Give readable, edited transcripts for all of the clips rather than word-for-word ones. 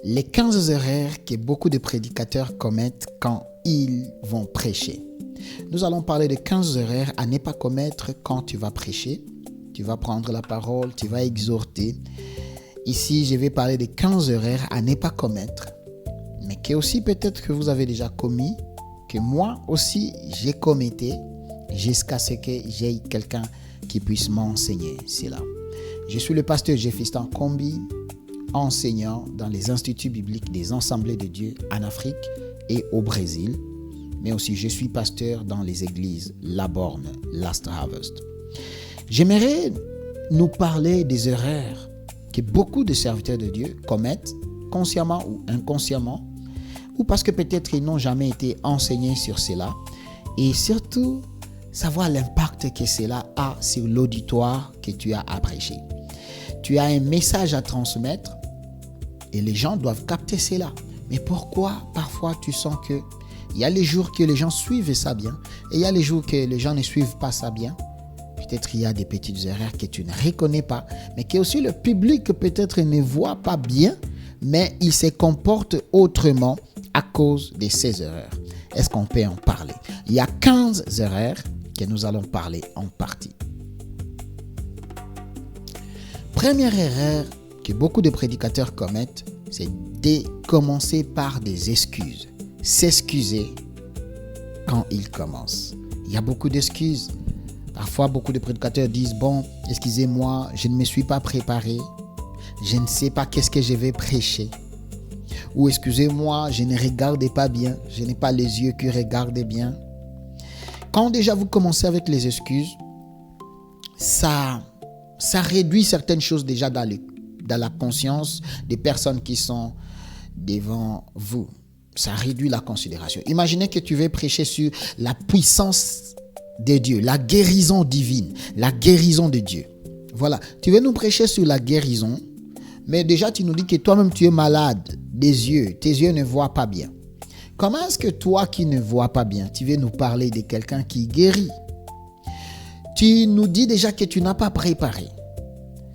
Les 15 erreurs que beaucoup de prédicateurs commettent quand ils vont prêcher. Nous allons parler de 15 erreurs à ne pas commettre quand tu vas prêcher. Tu vas prendre la parole, tu vas exhorter. Ici, je vais parler de 15 erreurs à ne pas commettre, mais que aussi peut-être que vous avez déjà commis, que moi aussi j'ai commetté, jusqu'à ce que j'ai quelqu'un qui puisse m'enseigner cela. Je suis le pasteur Jeffistan Kombi, enseignant dans les instituts bibliques des Assemblées de Dieu en Afrique et au Brésil, mais aussi je suis pasteur dans les églises La Borne, Last Harvest. J'aimerais nous parler des erreurs que beaucoup de serviteurs de Dieu commettent, consciemment ou inconsciemment, ou parce que peut-être ils n'ont jamais été enseignés sur cela, et surtout savoir l'impact que cela a sur l'auditoire que tu as à prêcher. Tu as un message à transmettre et les gens doivent capter cela. Mais pourquoi parfois tu sens que il y a les jours que les gens suivent ça bien et il y a les jours que les gens ne suivent pas ça bien? Peut-être il y a des petites erreurs que tu ne reconnais pas, mais que aussi le public peut-être ne voit pas bien, mais il se comporte autrement à cause de ces erreurs. Est-ce qu'on peut en parler? Il y a 15 erreurs que nous allons parler en partie. Première erreur que beaucoup de prédicateurs commettent, c'est de commencer par des excuses. S'excuser quand ils commencent. Il y a beaucoup d'excuses. Parfois, beaucoup de prédicateurs disent « Bon, excusez-moi, je ne me suis pas préparé. Je ne sais pas qu'est-ce que je vais prêcher. » Ou « Excusez-moi, je ne regarde pas bien. Je n'ai pas les yeux qui regardent bien. » Quand déjà vous commencez avec les excuses, ça réduit certaines choses déjà dans la conscience des personnes qui sont devant vous. Ça réduit la considération. Imaginez que tu veux prêcher sur la puissance de Dieu, la guérison divine, la guérison de Dieu. Voilà, tu veux nous prêcher sur la guérison, mais déjà tu nous dis que toi-même tu es malade des yeux, tes yeux ne voient pas bien. Comment est-ce que toi qui ne vois pas bien, tu veux nous parler de quelqu'un qui guérit? Tu nous dis déjà que tu n'as pas préparé.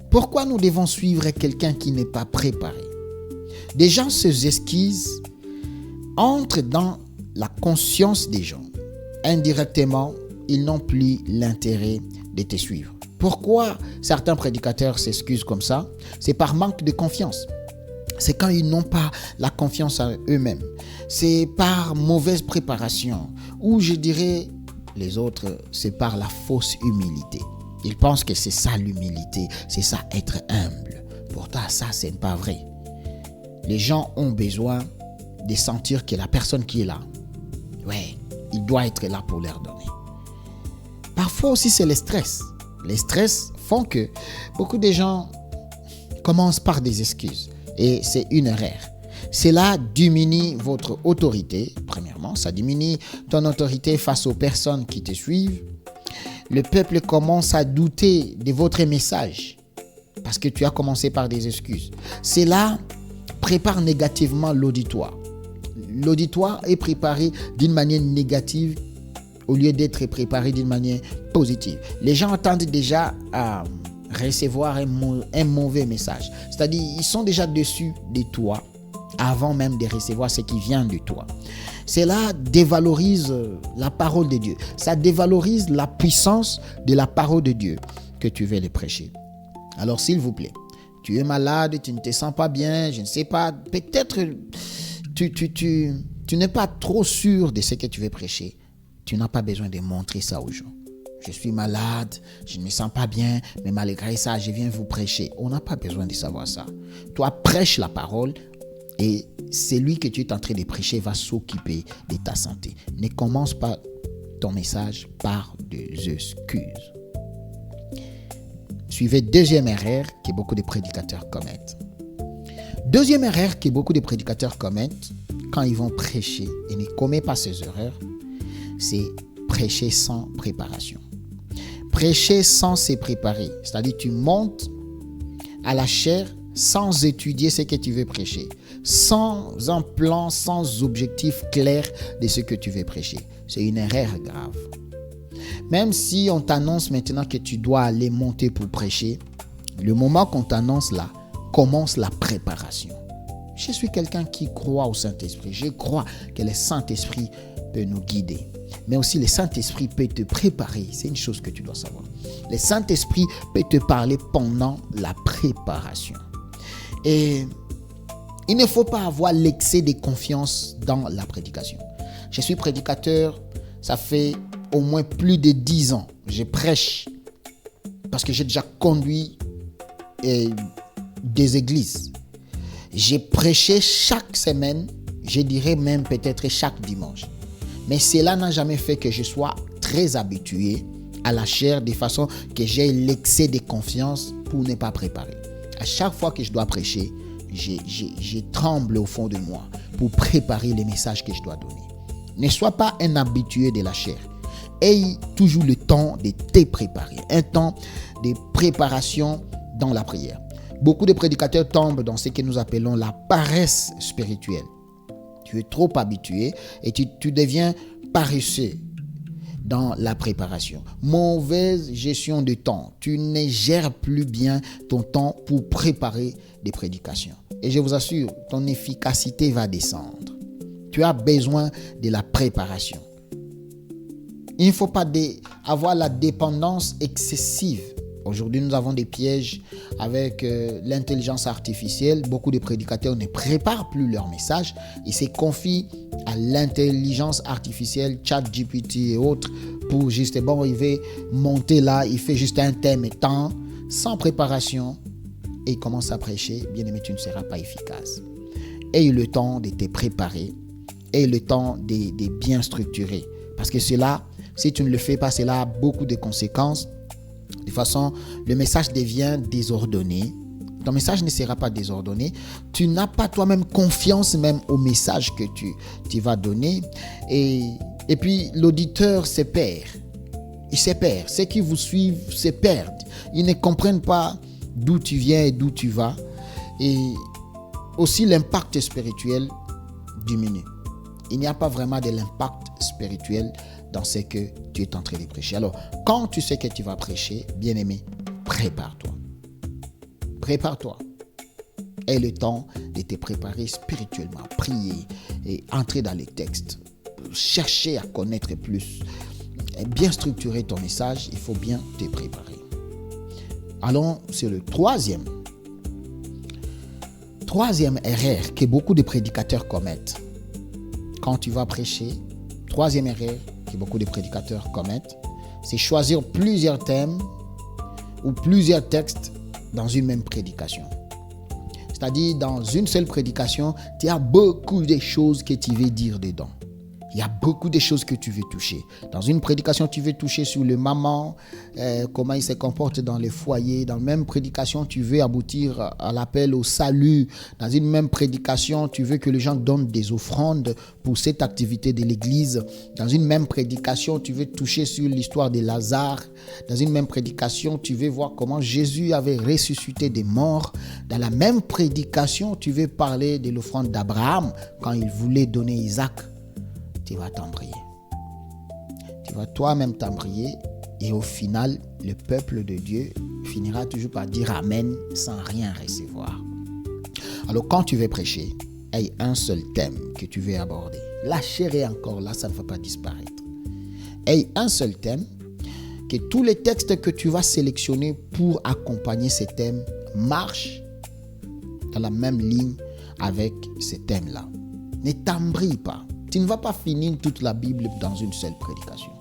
Pourquoi nous devons suivre quelqu'un qui n'est pas préparé? Des gens se excuses, entrent dans la conscience des gens. Indirectement, ils n'ont plus l'intérêt de te suivre. Pourquoi certains prédicateurs s'excusent comme ça? C'est par manque de confiance. C'est quand ils n'ont pas la confiance en eux-mêmes. C'est par mauvaise préparation. Ou je dirais, les autres, c'est par la fausse humilité. Ils pensent que c'est ça l'humilité, c'est ça être humble. Pourtant, ça, ce n'est pas vrai. Les gens ont besoin de sentir que la personne qui est là, ouais, il doit être là pour leur donner. Parfois aussi, c'est le stress. Les stress font que beaucoup de gens commencent par des excuses. Et c'est une erreur. Cela diminue votre autorité, premièrement. Ça diminue ton autorité face aux personnes qui te suivent. Le peuple commence à douter de votre message parce que tu as commencé par des excuses. Cela prépare négativement l'auditoire. L'auditoire est préparé d'une manière négative au lieu d'être préparé d'une manière positive. Les gens attendent déjà à recevoir un mauvais message. C'est-à-dire, ils sont déjà déçus de toi avant même de recevoir ce qui vient de toi. Cela dévalorise la parole de Dieu. Ça dévalorise la puissance de la parole de Dieu que tu veux les prêcher. Alors, s'il vous plaît, tu es malade, tu ne te sens pas bien, je ne sais pas, peut-être tu n'es pas trop sûr de ce que tu veux prêcher. Tu n'as pas besoin de montrer ça aux gens. Je suis malade, je ne me sens pas bien, mais malgré ça, je viens vous prêcher. On n'a pas besoin de savoir ça. Toi, prêche la parole et celui que tu es en train de prêcher va s'occuper de ta santé. Ne commence pas ton message par des excuses. Suivez deuxième erreur que beaucoup de prédicateurs commettent. Deuxième erreur que beaucoup de prédicateurs commettent quand ils vont prêcher et ne commettent pas ces erreurs, c'est prêcher sans préparation. Prêcher sans se préparer. C'est-à-dire tu montes à la chair sans étudier ce que tu veux prêcher. Sans un plan, sans objectif clair de ce que tu veux prêcher. C'est une erreur grave. Même si on t'annonce maintenant que tu dois aller monter pour prêcher, le moment qu'on t'annonce là, commence la préparation. Je suis quelqu'un qui croit au Saint-Esprit. Je crois que le Saint-Esprit peut nous guider. Mais aussi le Saint-Esprit peut te préparer. C'est une chose que tu dois savoir. Le Saint-Esprit peut te parler pendant la préparation. Et il ne faut pas avoir l'excès de confiance dans la prédication. Je suis prédicateur, ça fait au moins plus de 10 ans. Je prêche parce que j'ai déjà conduit des églises. J'ai prêché chaque semaine, je dirais même peut-être chaque dimanche. Mais cela n'a jamais fait que je sois très habitué à la chair de façon que j'ai l'excès de confiance pour ne pas préparer. À chaque fois que je dois prêcher, je tremble au fond de moi pour préparer les messages que je dois donner. Ne sois pas un habitué de la chair. Aie toujours le temps de te préparer. Un temps de préparation dans la prière. Beaucoup de prédicateurs tombent dans ce que nous appelons la paresse spirituelle. Tu es trop habitué et tu deviens paresseux dans la préparation. Mauvaise gestion de temps. Tu ne gères plus bien ton temps pour préparer des prédications. Et je vous assure, ton efficacité va descendre. Tu as besoin de la préparation. Il ne faut pas avoir la dépendance excessive. Aujourd'hui, nous avons des pièges avec l'intelligence artificielle. Beaucoup de prédicateurs ne préparent plus leurs messages. Ils se confient à l'intelligence artificielle, ChatGPT et autres, pour juste, il va monter là, il fait juste un thème et temps, sans préparation, et il commence à prêcher. Bien aimé, tu ne seras pas efficace. Aie le temps de te préparer, aie le temps de bien structurer. Parce que cela, si tu ne le fais pas, cela a beaucoup de conséquences. De toute façon, le message devient désordonné. Ton message ne sera pas désordonné. Tu n'as pas toi-même confiance même au message que tu vas donner. Et puis, l'auditeur se perd. Il se perd. Ceux qui vous suivent se perdent. Ils ne comprennent pas d'où tu viens et d'où tu vas. Et aussi, l'impact spirituel diminue. Il n'y a pas vraiment de l'impact spirituel dans ce que tu es en train de prêcher. Alors, quand tu sais que tu vas prêcher, bien-aimé, prépare-toi. Prépare-toi. Aie le temps de te préparer spirituellement, prier et entrer dans les textes. Chercher à connaître plus. Et bien structurer ton message, il faut bien te préparer. Allons sur le troisième erreur que beaucoup de prédicateurs commettent. Quand tu vas prêcher, troisième erreur que beaucoup de prédicateurs commettent, c'est choisir plusieurs thèmes ou plusieurs textes dans une même prédication. C'est-à-dire, dans une seule prédication, il y a beaucoup de choses que tu veux dire dedans. Il y a beaucoup de choses que tu veux toucher. Dans une prédication, tu veux toucher sur le maman, comment il se comporte dans les foyers. Dans la même prédication, tu veux aboutir à l'appel au salut. Dans une même prédication, tu veux que les gens donnent des offrandes pour cette activité de l'église. Dans une même prédication, tu veux toucher sur l'histoire de Lazare. Dans une même prédication, tu veux voir comment Jésus avait ressuscité des morts. Dans la même prédication, tu veux parler de l'offrande d'Abraham quand il voulait donner Isaac. Tu vas t'embrayer. Tu vas toi-même t'embrayer et au final, le peuple de Dieu finira toujours par dire Amen sans rien recevoir. Alors quand tu veux prêcher, aie un seul thème que tu veux aborder. La chair est encore là, ça ne va pas disparaître. Aie un seul thème, que tous les textes que tu vas sélectionner pour accompagner ces thèmes marchent dans la même ligne avec ces thèmes-là. Ne t'embraye pas. Tu ne vas pas finir toute la Bible dans une seule prédication.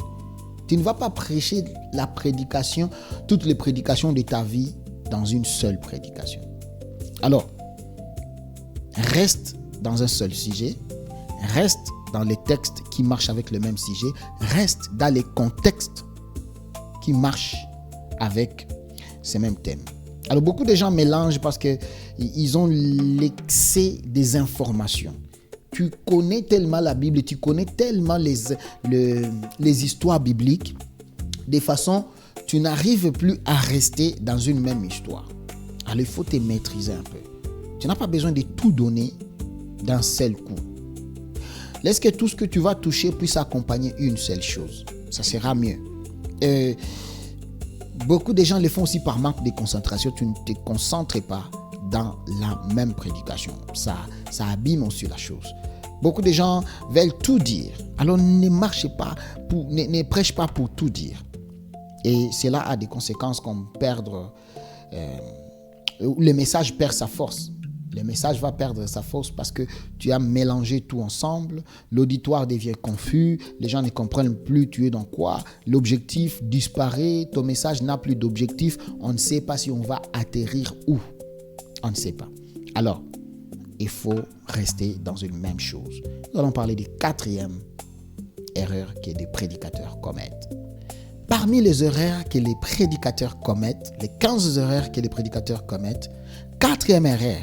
Tu ne vas pas prêcher la prédication, toutes les prédications de ta vie dans une seule prédication. Alors, reste dans un seul sujet, reste dans les textes qui marchent avec le même sujet, reste dans les contextes qui marchent avec ces mêmes thèmes. Alors, beaucoup de gens mélangent parce qu'ils ont l'excès des informations. Tu connais tellement la Bible, tu connais tellement les histoires bibliques, de façon, tu n'arrives plus à rester dans une même histoire. Alors, il faut te maîtriser un peu. Tu n'as pas besoin de tout donner d'un seul coup. Laisse que tout ce que tu vas toucher puisse accompagner une seule chose. Ça sera mieux. Beaucoup de gens le font aussi par manque de concentration. Tu ne te concentres pas dans la même prédication. Ça abîme aussi la chose. Beaucoup de gens veulent tout dire. Alors ne prêchez pas pour tout dire. Et cela a des conséquences comme le message perd sa force. Le message va perdre sa force parce que tu as mélangé tout ensemble. L'auditoire devient confus. Les gens ne comprennent plus tu es dans quoi. L'objectif disparaît. Ton message n'a plus d'objectif. On ne sait pas si on va atterrir où. On ne sait pas. Alors, il faut rester dans une même chose. Nous allons parler des 4e erreurs que les prédicateurs commettent. Parmi les erreurs que les prédicateurs commettent, les 15 erreurs que les prédicateurs commettent, 4e erreur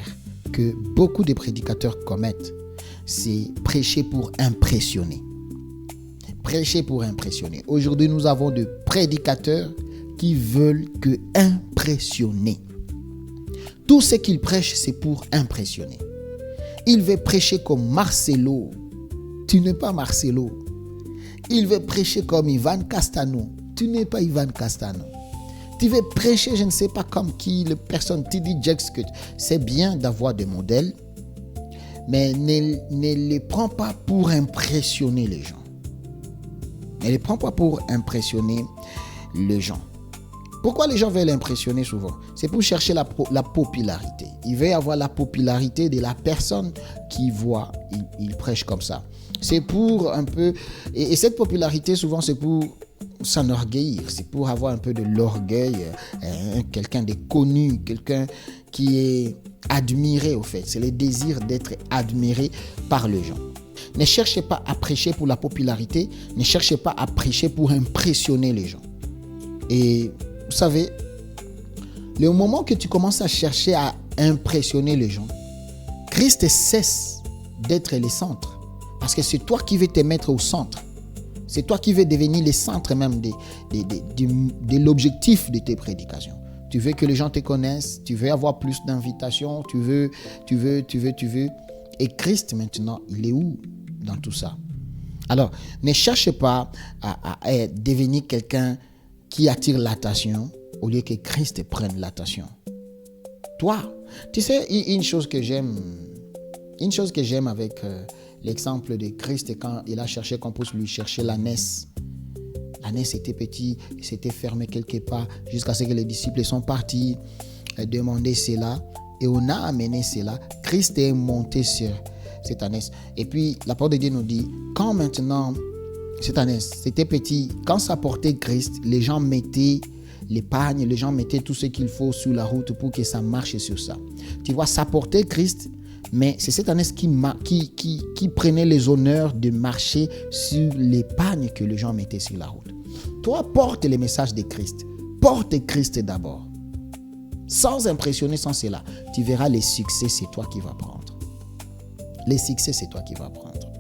que beaucoup de prédicateurs commettent, c'est prêcher pour impressionner. Prêcher pour impressionner. Aujourd'hui, nous avons des prédicateurs qui veulent que impressionner. Tout ce qu'ils prêchent, c'est pour impressionner. Il veut prêcher comme Marcelo. Tu n'es pas Marcelo. Il veut prêcher comme Ivan Castano. Tu n'es pas Ivan Castano. Tu veux prêcher, je ne sais pas comme qui, le personne, TD Jakes, que c'est bien d'avoir des modèles, mais ne les prends pas pour impressionner les gens. Ne les prends pas pour impressionner les gens. Pourquoi les gens veulent impressionner souvent? C'est pour chercher la popularité. Il veut avoir la popularité de la personne qui voit, il prêche comme ça. C'est pour un peu... Et cette popularité, souvent, c'est pour s'enorgueillir. C'est pour avoir un peu de l'orgueil. Quelqu'un de connu, quelqu'un qui est admiré, au fait. C'est le désir d'être admiré par les gens. Ne cherchez pas à prêcher pour la popularité. Ne cherchez pas à prêcher pour impressionner les gens. Et vous savez, le moment que tu commences à chercher à impressionner les gens, Christ cesse d'être le centre. Parce que c'est toi qui veux te mettre au centre. C'est toi qui veux devenir le centre même de l'objectif de tes prédications. Tu veux que les gens te connaissent, tu veux avoir plus d'invitations, tu veux. Et Christ maintenant, il est où dans tout ça? Alors, ne cherche pas à devenir quelqu'un qui attire l'attention au lieu que Christ prenne l'attention. Toi, tu sais, une chose que j'aime avec l'exemple de Christ, quand il a cherché qu'on puisse lui chercher l'ânesse. L'ânesse était petit, il s'était fermé quelque part jusqu'à ce que les disciples sont partis demander cela. Et on a amené cela. Christ est monté sur cette ânesse. Et puis, la parole de Dieu nous dit, quand maintenant, cette ânesse, c'était petit, quand ça portait Christ, les gens mettaient l'épargne, les gens mettaient tout ce qu'il faut sur la route pour que ça marche sur ça. Tu vois, ça portait Christ, mais c'est cette ânesse qui prenait les honneurs de marcher sur l'épargne que les gens mettaient sur la route. Toi, porte le message de Christ. Porte Christ d'abord. Sans impressionner, sans cela, tu verras les succès, c'est toi qui vas prendre. Les succès, c'est toi qui vas prendre.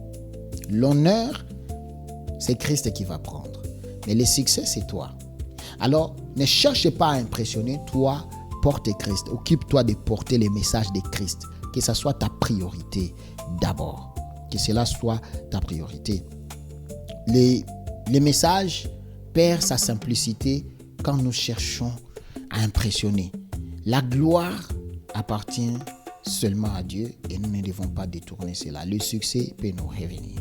L'honneur, c'est Christ qui va prendre. Mais le succès, c'est toi. Alors, ne cherche pas à impressionner. Toi, porte Christ. Occupe-toi de porter les messages de Christ. Que ça soit ta priorité d'abord. Que cela soit ta priorité. Les messages perdent sa simplicité quand nous cherchons à impressionner. La gloire appartient seulement à Dieu et nous ne devons pas détourner cela. Le succès peut nous revenir.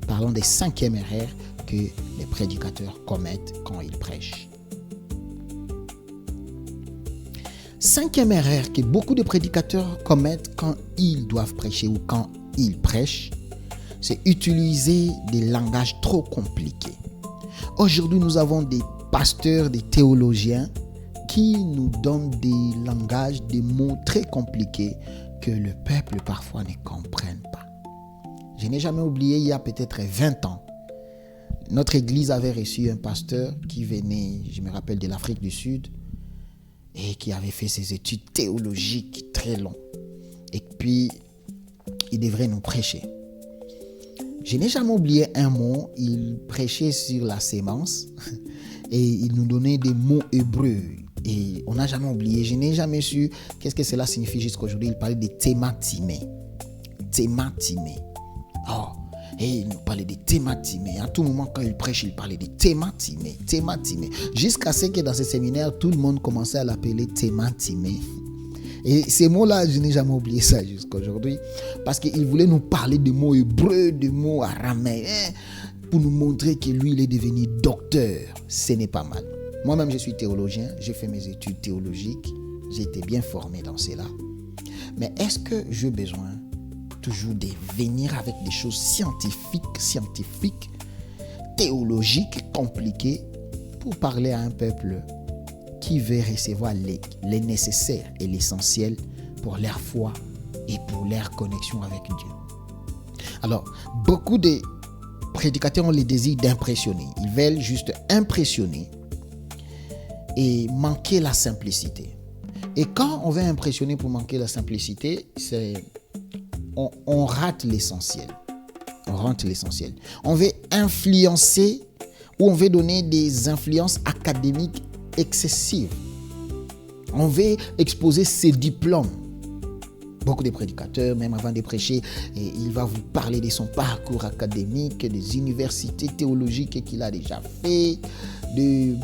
Parlons des 5e erreurs que les prédicateurs commettent quand ils prêchent. 5e erreur que beaucoup de prédicateurs commettent quand ils doivent prêcher ou quand ils prêchent, c'est utiliser des langages trop compliqués. Aujourd'hui, nous avons des pasteurs, des théologiens qui nous donnent des langages, des mots très compliqués que le peuple parfois ne comprenne pas. Je n'ai jamais oublié, il y a peut-être 20 ans, notre église avait reçu un pasteur qui venait, je me rappelle, de l'Afrique du Sud et qui avait fait ses études théologiques très longues. Et puis, il devrait nous prêcher. Je n'ai jamais oublié un mot, il prêchait sur la sémence et il nous donnait des mots hébreux. Et on n'a jamais oublié, je n'ai jamais su qu'est-ce que cela signifie jusqu'à aujourd'hui. Il parlait de thématimé. Thématimé. Oh, et il nous parlait de thématimé. À tout moment, quand il prêche, il parlait de thématimé. Thématimé. Jusqu'à ce que dans ce séminaire, tout le monde commençait à l'appeler thématimé. Et ces mots-là, je n'ai jamais oublié ça jusqu'à aujourd'hui. Parce qu'il voulait nous parler de mots hébreux, de mots araméens, pour nous montrer que lui, il est devenu docteur. Ce n'est pas mal. Moi-même, je suis théologien. J'ai fait mes études théologiques. J'ai été bien formé dans cela. Mais est-ce que j'ai besoin toujours de venir avec des choses scientifiques, théologiques, compliquées, pour parler à un peuple qui veut recevoir les nécessaires et l'essentiel pour leur foi et pour leur connexion avec Dieu? Alors, beaucoup de prédicateurs ont le désir d'impressionner. Ils veulent juste impressionner et manquer la simplicité. Et quand on veut impressionner pour manquer la simplicité, on rate l'essentiel. On veut influencer ou on veut donner des influences académiques excessives. On veut exposer ses diplômes. Beaucoup de prédicateurs, même avant de prêcher, il va vous parler de son parcours académique, des universités théologiques qu'il a déjà fait, des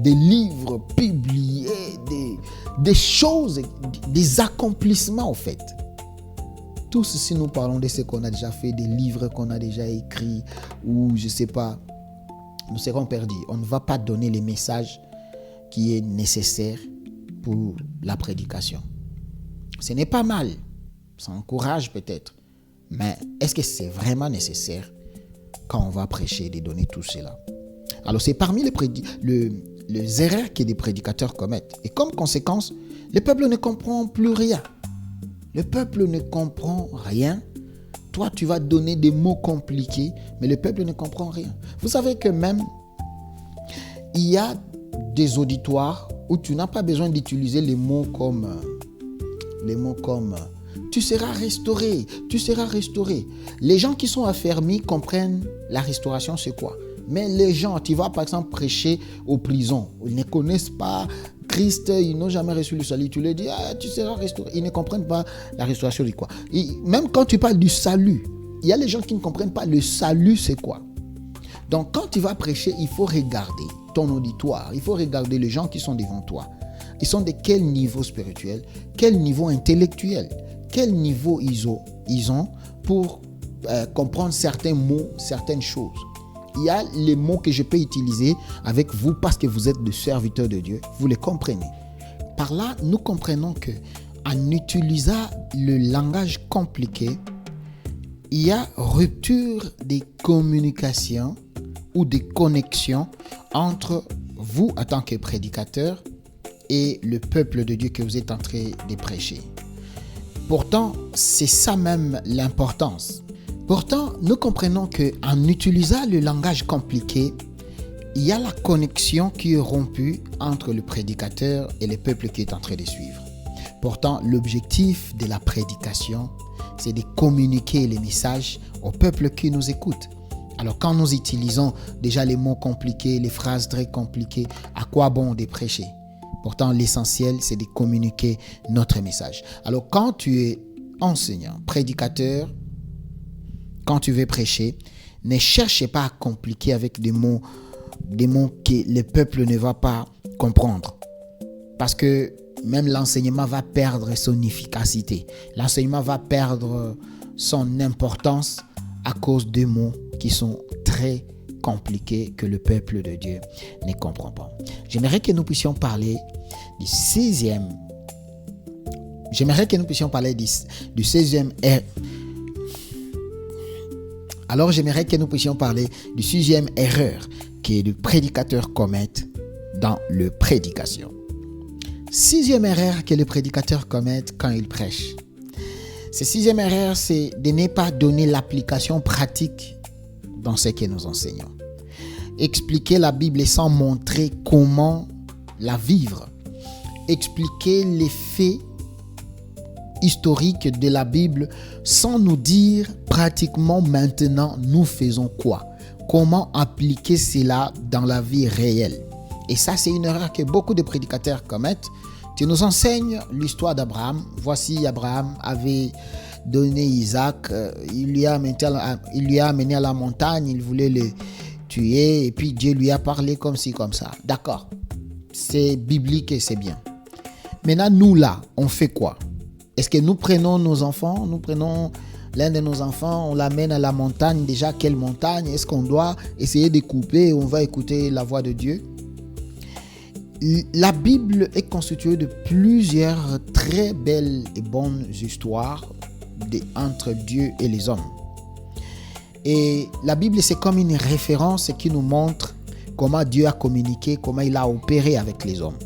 livres publiés, des choses, des accomplissements en fait. Tout ceci, nous parlons de ce qu'on a déjà fait, des livres qu'on a déjà écrits, ou je ne sais pas, nous serons perdus. On ne va pas donner les messages qui est nécessaire pour la prédication. Ce n'est pas mal, ça encourage peut-être, mais est-ce que c'est vraiment nécessaire quand on va prêcher de donner tout cela? Alors c'est parmi les erreurs que des prédicateurs commettent. Et comme conséquence, le peuple ne comprend plus rien. Le peuple ne comprend rien. Toi, tu vas donner des mots compliqués, mais le peuple ne comprend rien. Vous savez que même, il y a des auditoires où tu n'as pas besoin d'utiliser les mots comme tu seras restauré, tu seras restauré. Les gens qui sont affermis comprennent la restauration, c'est quoi. Mais les gens, tu vas par exemple prêcher aux prisons, ils ne connaissent pas Christ, ils n'ont jamais reçu le salut. Tu leur dis, tu seras restauré. Ils ne comprennent pas la restauration de quoi. Et même quand tu parles du salut, il y a les gens qui ne comprennent pas le salut, c'est quoi. Donc quand tu vas prêcher, il faut regarder ton auditoire, il faut regarder les gens qui sont devant toi. Ils sont de quel niveau spirituel, quel niveau intellectuel, quel niveau ils ont pour comprendre certains mots, certaines choses. Il y a les mots que je peux utiliser avec vous parce que vous êtes des serviteurs de Dieu. Vous les comprenez. Par là, nous comprenons que en utilisant le langage compliqué, il y a rupture des communications ou des connexions entre vous en tant que prédicateur et le peuple de Dieu que vous êtes en train de prêcher. Pourtant, c'est ça même l'importance. Pourtant, nous comprenons qu'en utilisant le langage compliqué, il y a la connexion qui est rompue entre le prédicateur et le peuple qui est en train de suivre. Pourtant, l'objectif de la prédication, c'est de communiquer les messages au peuple qui nous écoute. Alors, quand nous utilisons déjà les mots compliqués, les phrases très compliquées, à quoi bon de prêcher? Pourtant, l'essentiel, c'est de communiquer notre message. Alors, quand tu es enseignant, prédicateur, quand tu veux prêcher, ne cherchez pas à compliquer avec des mots que le peuple ne va pas comprendre. Parce que même l'enseignement va perdre son efficacité. L'enseignement va perdre son importance à cause des mots qui sont très compliqués que le peuple de Dieu ne comprend pas. J'aimerais que nous puissions parler du 16e. J'aimerais que nous puissions parler du 16e. Alors, j'aimerais que nous puissions parler du 6e erreur que les prédicateurs commettent dans la prédication. 6e erreur que les prédicateurs commettent quand ils prêchent. Cette 6e erreur, c'est de ne pas donner l'application pratique dans ce que nous enseignons. Expliquer la Bible sans montrer comment la vivre. Expliquer les faits historique de la Bible sans nous dire pratiquement maintenant nous faisons quoi, comment appliquer cela dans la vie réelle. Et ça, c'est une erreur que beaucoup de prédicateurs commettent. Tu nous enseignes l'histoire d'Abraham. Voici, Abraham avait donné Isaac, il lui a amené à la montagne, il voulait le tuer et puis Dieu lui a parlé comme ci comme ça. D'accord, c'est biblique et c'est bien. Maintenant, nous là, on fait quoi? Est-ce que nous prenons nos enfants, l'un de nos enfants, on l'amène à la montagne? Déjà, quelle montagne? Est-ce qu'on doit essayer de couper et on va écouter la voix de Dieu? La Bible est constituée de plusieurs très belles et bonnes histoires entre Dieu et les hommes. Et la Bible, c'est comme une référence qui nous montre comment Dieu a communiqué, comment il a opéré avec les hommes.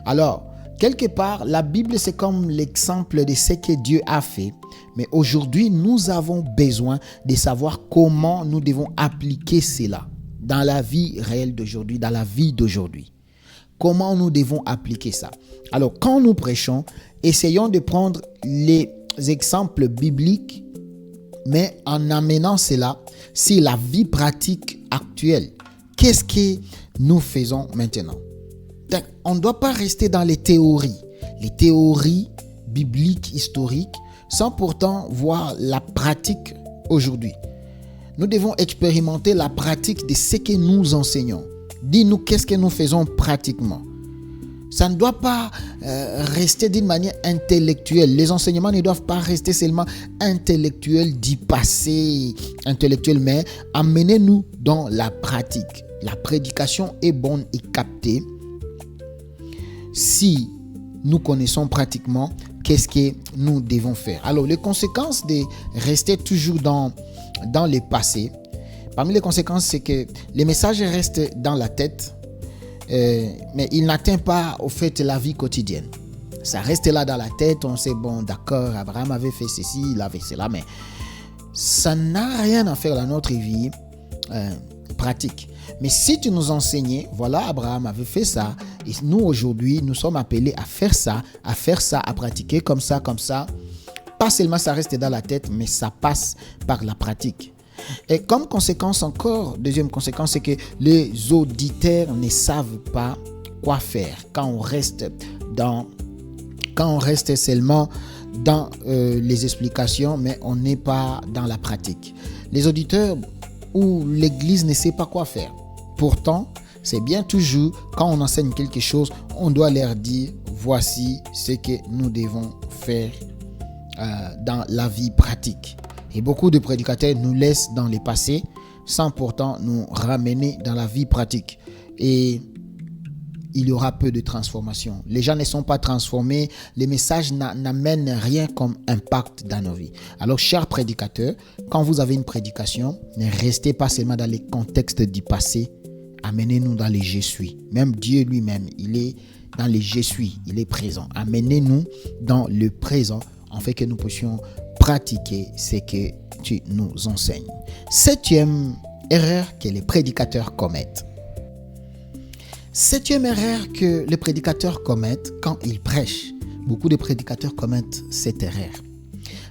Alors, quelque part, la Bible, c'est comme l'exemple de ce que Dieu a fait. Mais aujourd'hui, nous avons besoin de savoir comment nous devons appliquer cela dans la vie réelle d'aujourd'hui, dans la vie d'aujourd'hui. Comment nous devons appliquer ça? Alors, quand nous prêchons, essayons de prendre les exemples bibliques, mais en amenant cela sur la vie pratique actuelle. Qu'est-ce que nous faisons maintenant? On ne doit pas rester dans les théories bibliques, historiques, sans pourtant voir la pratique aujourd'hui. Nous devons expérimenter la pratique de ce que nous enseignons. Dis-nous qu'est-ce que nous faisons pratiquement. Ça ne doit pas rester d'une manière intellectuelle. Les enseignements ne doivent pas rester seulement intellectuels, d'y passer intellectuels, mais amenez-nous dans la pratique. La prédication est bonne et captée si nous connaissons pratiquement qu'est-ce que nous devons faire. Alors, les conséquences de rester toujours dans le passé, parmi les conséquences, c'est que les messages restent dans la tête, mais il n'atteint pas au fait la vie quotidienne. Ça reste là dans la tête, on sait, bon, d'accord, Abraham avait fait ceci, il avait cela, mais ça n'a rien à faire dans notre vie pratique. Mais si tu nous enseignais, voilà, Abraham avait fait ça, et nous aujourd'hui, nous sommes appelés à faire ça, à pratiquer comme ça, pas seulement ça reste dans la tête, mais ça passe par la pratique. Et comme conséquence encore, deuxième conséquence, c'est que les auditeurs ne savent pas quoi faire quand on reste seulement dans les explications, mais on n'est pas dans la pratique. Les auditeurs ou l'Église ne sait pas quoi faire. Pourtant, c'est bien toujours quand on enseigne quelque chose, on doit leur dire voici ce que nous devons faire dans la vie pratique. Et beaucoup de prédicateurs nous laissent dans le passé sans pourtant nous ramener dans la vie pratique. Et il y aura peu de transformation. Les gens ne sont pas transformés. Les messages n'amènent rien comme impact dans nos vies. Alors, chers prédicateurs, quand vous avez une prédication, ne restez pas seulement dans les contextes du passé. Amenez-nous dans les je suis. Même Dieu lui-même, il est dans les je suis. Il est présent. Amenez-nous dans le présent afin que nous puissions pratiquer ce que tu nous enseignes. Septième erreur que les prédicateurs commettent. Septième erreur que les prédicateurs commettent quand ils prêchent. Beaucoup de prédicateurs commettent cette erreur.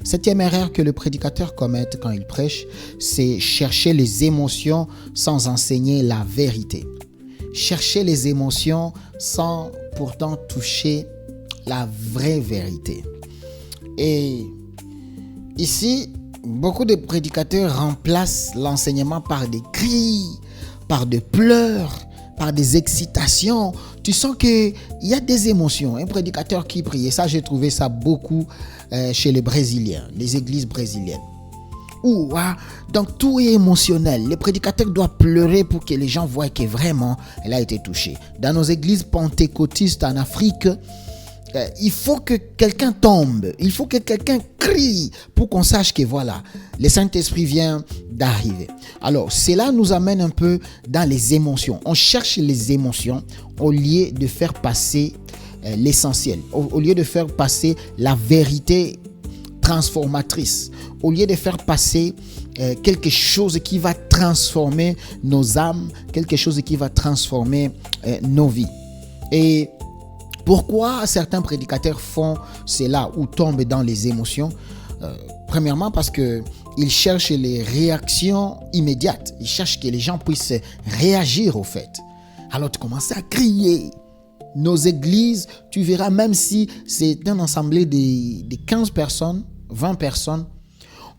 Septième erreur que les prédicateurs commettent quand ils prêchent, c'est chercher les émotions sans enseigner la vérité. Chercher les émotions sans pourtant toucher la vraie vérité. Et ici, beaucoup de prédicateurs remplacent l'enseignement par des cris, par des pleurs, par des excitations. Tu sens qu'il y a des émotions. Un prédicateur qui prie, et ça j'ai trouvé ça beaucoup chez les Brésiliens, les églises brésiliennes. Donc tout est émotionnel. Le prédicateur doit pleurer pour que les gens voient que vraiment elle a été touchée. Dans nos églises pentecôtistes en Afrique, il faut que quelqu'un tombe, il faut que quelqu'un crie pour qu'on sache que voilà, le Saint-Esprit vient d'arriver. Alors, cela nous amène un peu dans les émotions. On cherche les émotions au lieu de faire passer l'essentiel, au lieu de faire passer la vérité transformatrice, au lieu de faire passer quelque chose qui va transformer nos âmes, quelque chose qui va transformer nos vies. Et pourquoi certains prédicateurs font cela ou tombent dans les émotions? Premièrement, parce qu'ils cherchent les réactions immédiates. Ils cherchent que les gens puissent réagir au fait. Alors tu commences à crier. Nos églises, tu verras, même si c'est un assemblée de 15 personnes, 20 personnes,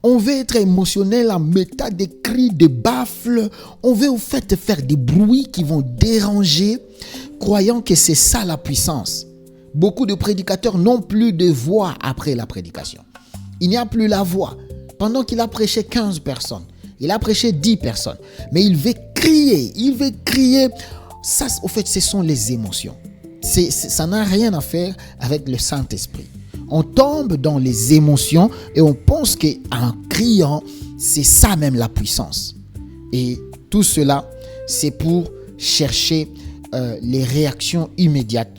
on veut être émotionnel en mettant des cris, des baffles. On veut au fait faire des bruits qui vont déranger, croyant que c'est ça la puissance. Beaucoup de prédicateurs n'ont plus de voix après la prédication. Il n'y a plus la voix. Pendant qu'il a prêché 15 personnes, il a prêché 10 personnes, mais il veut crier. Ça, au fait, ce sont les émotions. Ça n'a rien à faire avec le Saint-Esprit. On tombe dans les émotions et on pense qu'en criant, c'est ça même la puissance. Et tout cela, c'est pour chercher les réactions immédiates.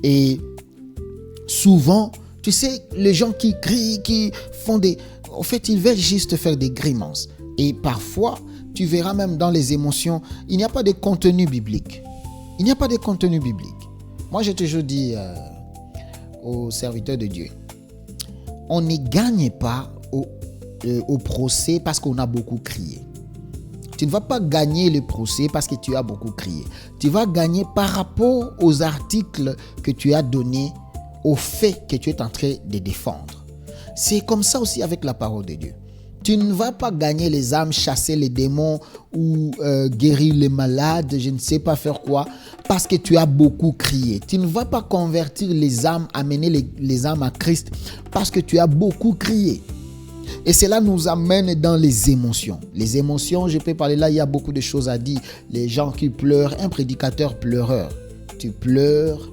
Et souvent, tu sais, les gens qui crient, qui font en fait, ils veulent juste faire des grimaces. Et parfois, tu verras même dans les émotions, il n'y a pas de contenu biblique. Il n'y a pas de contenu biblique. Moi, j'ai toujours dit aux serviteurs de Dieu, on ne gagne pas au procès parce qu'on a beaucoup crié. Tu ne vas pas gagner le procès parce que tu as beaucoup crié. Tu vas gagner par rapport aux articles que tu as donnés, aux faits que tu es en train de défendre. C'est comme ça aussi avec la parole de Dieu. Tu ne vas pas gagner les âmes, chasser les démons ou guérir les malades, je ne sais pas faire quoi, parce que tu as beaucoup crié. Tu ne vas pas convertir les âmes, amener les âmes à Christ parce que tu as beaucoup crié. Et cela nous amène dans les émotions. Les émotions, je peux parler là, il y a beaucoup de choses à dire. Les gens qui pleurent, un prédicateur pleureur. Tu pleures.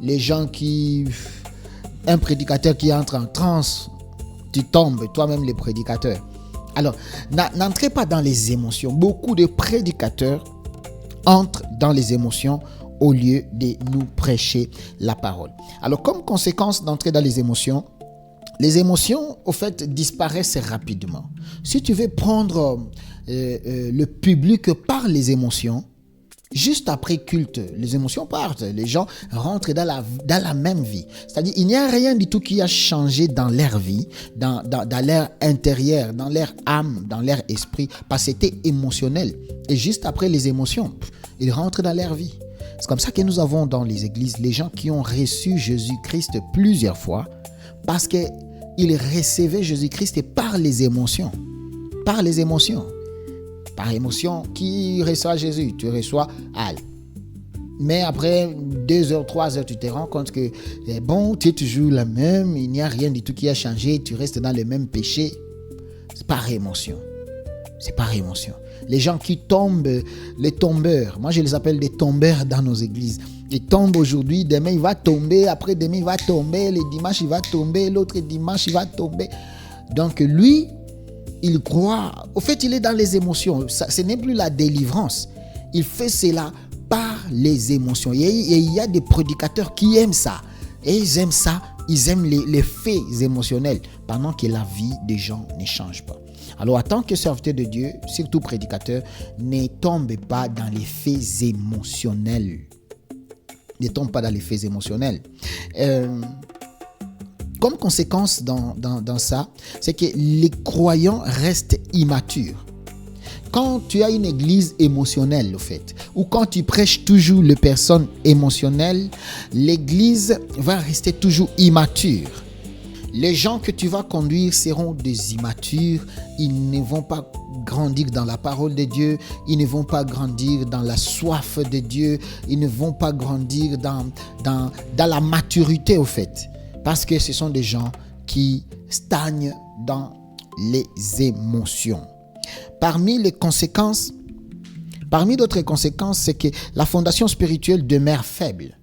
Les gens un prédicateur qui entre en transe, tu tombes, toi-même les prédicateurs. Alors, n'entrez pas dans les émotions. Beaucoup de prédicateurs entrent dans les émotions au lieu de nous prêcher la parole. Alors, comme conséquence d'entrer dans les émotions, au fait, disparaissent rapidement. Si tu veux prendre le public par les émotions, juste après culte, les émotions partent. Les gens rentrent dans la même vie. C'est-à-dire, il n'y a rien du tout qui a changé dans leur vie, dans leur intérieur, dans leur âme, dans leur esprit, parce que c'était émotionnel. Et juste après les émotions, ils rentrent dans leur vie. C'est comme ça que nous avons dans les églises les gens qui ont reçu Jésus-Christ plusieurs fois, parce qu'ils recevaient Jésus-Christ par les émotions. Par les émotions. Par émotion, qui reçoit Jésus? Tu reçois Al. Mais après 2 heures, 3 heures, tu te rends compte que bon, tu es toujours la même, il n'y a rien du tout qui a changé, tu restes dans le même péché. C'est par émotion. C'est par émotion. Les gens qui tombent, les tombeurs, moi je les appelle des tombeurs dans nos églises. Ils tombent aujourd'hui, demain il va tomber, après demain il va tomber, le dimanche il va tomber, l'autre dimanche il va tomber. Donc lui, il croit, au fait il est dans les émotions, ce n'est plus la délivrance. Il fait cela par les émotions. Et il y a des prédicateurs qui aiment ça. Et ils aiment ça, ils aiment les faits émotionnels, pendant que la vie des gens ne change pas. Alors, en tant que serviteur de Dieu, surtout prédicateur, ne tombe pas dans les faits émotionnels. Ne tombe pas dans les faits émotionnels. Comme conséquence dans ça, c'est que les croyants restent immatures. Quand tu as une église émotionnelle, au fait, ou quand tu prêches toujours les personnes émotionnelles, l'église va rester toujours immature. Les gens que tu vas conduire seront des immatures. Ils ne vont pas grandir dans la parole de Dieu. Ils ne vont pas grandir dans la soif de Dieu. Ils ne vont pas grandir dans la maturité, au fait. Parce que ce sont des gens qui stagnent dans les émotions. Parmi d'autres conséquences, c'est que la fondation spirituelle demeure faible.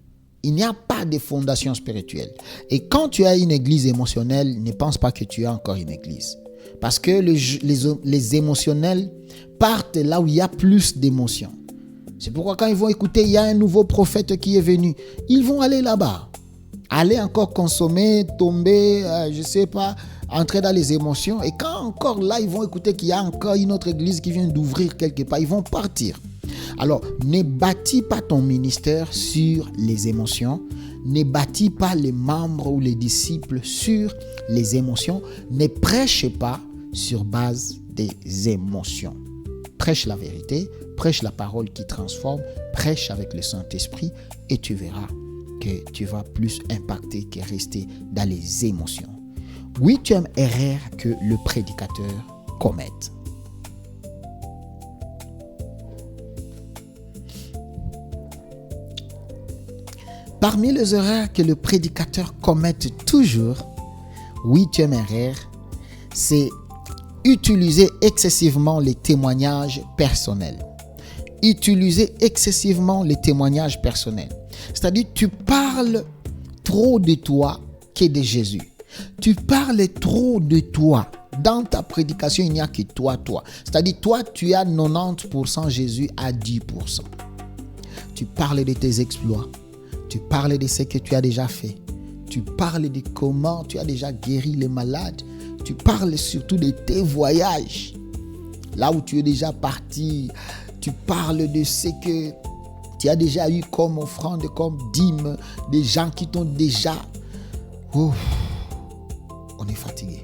Il n'y a pas de fondation spirituelle. Et quand tu as une église émotionnelle, ne pense pas que tu as encore une église. Parce que les émotionnels partent là où il y a plus d'émotions. C'est pourquoi quand ils vont écouter, il y a un nouveau prophète qui est venu, ils vont aller là-bas. Aller encore consommer, tomber, je ne sais pas, entrer dans les émotions. Et quand encore là, ils vont écouter qu'il y a encore une autre église qui vient d'ouvrir quelque part, ils vont partir. Alors, ne bâtis pas ton ministère sur les émotions. Ne bâtis pas les membres ou les disciples sur les émotions. Ne prêche pas sur base des émotions. Prêche la vérité, prêche la parole qui transforme, prêche avec le Saint-Esprit et tu verras que tu vas plus impacter que rester dans les émotions. 8e erreur que le prédicateur commette. Parmi les erreurs que le prédicateur commet toujours, huitième erreur, c'est utiliser excessivement les témoignages personnels. Utiliser excessivement les témoignages personnels. C'est-à-dire, tu parles trop de toi que de Jésus. Tu parles trop de toi. Dans ta prédication, il n'y a que toi. C'est-à-dire, toi, tu as 90%, Jésus a 10%. Tu parles de tes exploits. Tu parles de ce que tu as déjà fait. Tu parles de comment tu as déjà guéri les malades. Tu parles surtout de tes voyages. Là où tu es déjà parti. Tu parles de ce que tu as déjà eu comme offrande, comme dîme. Des gens qui t'ont déjà... Ouf, on est fatigué.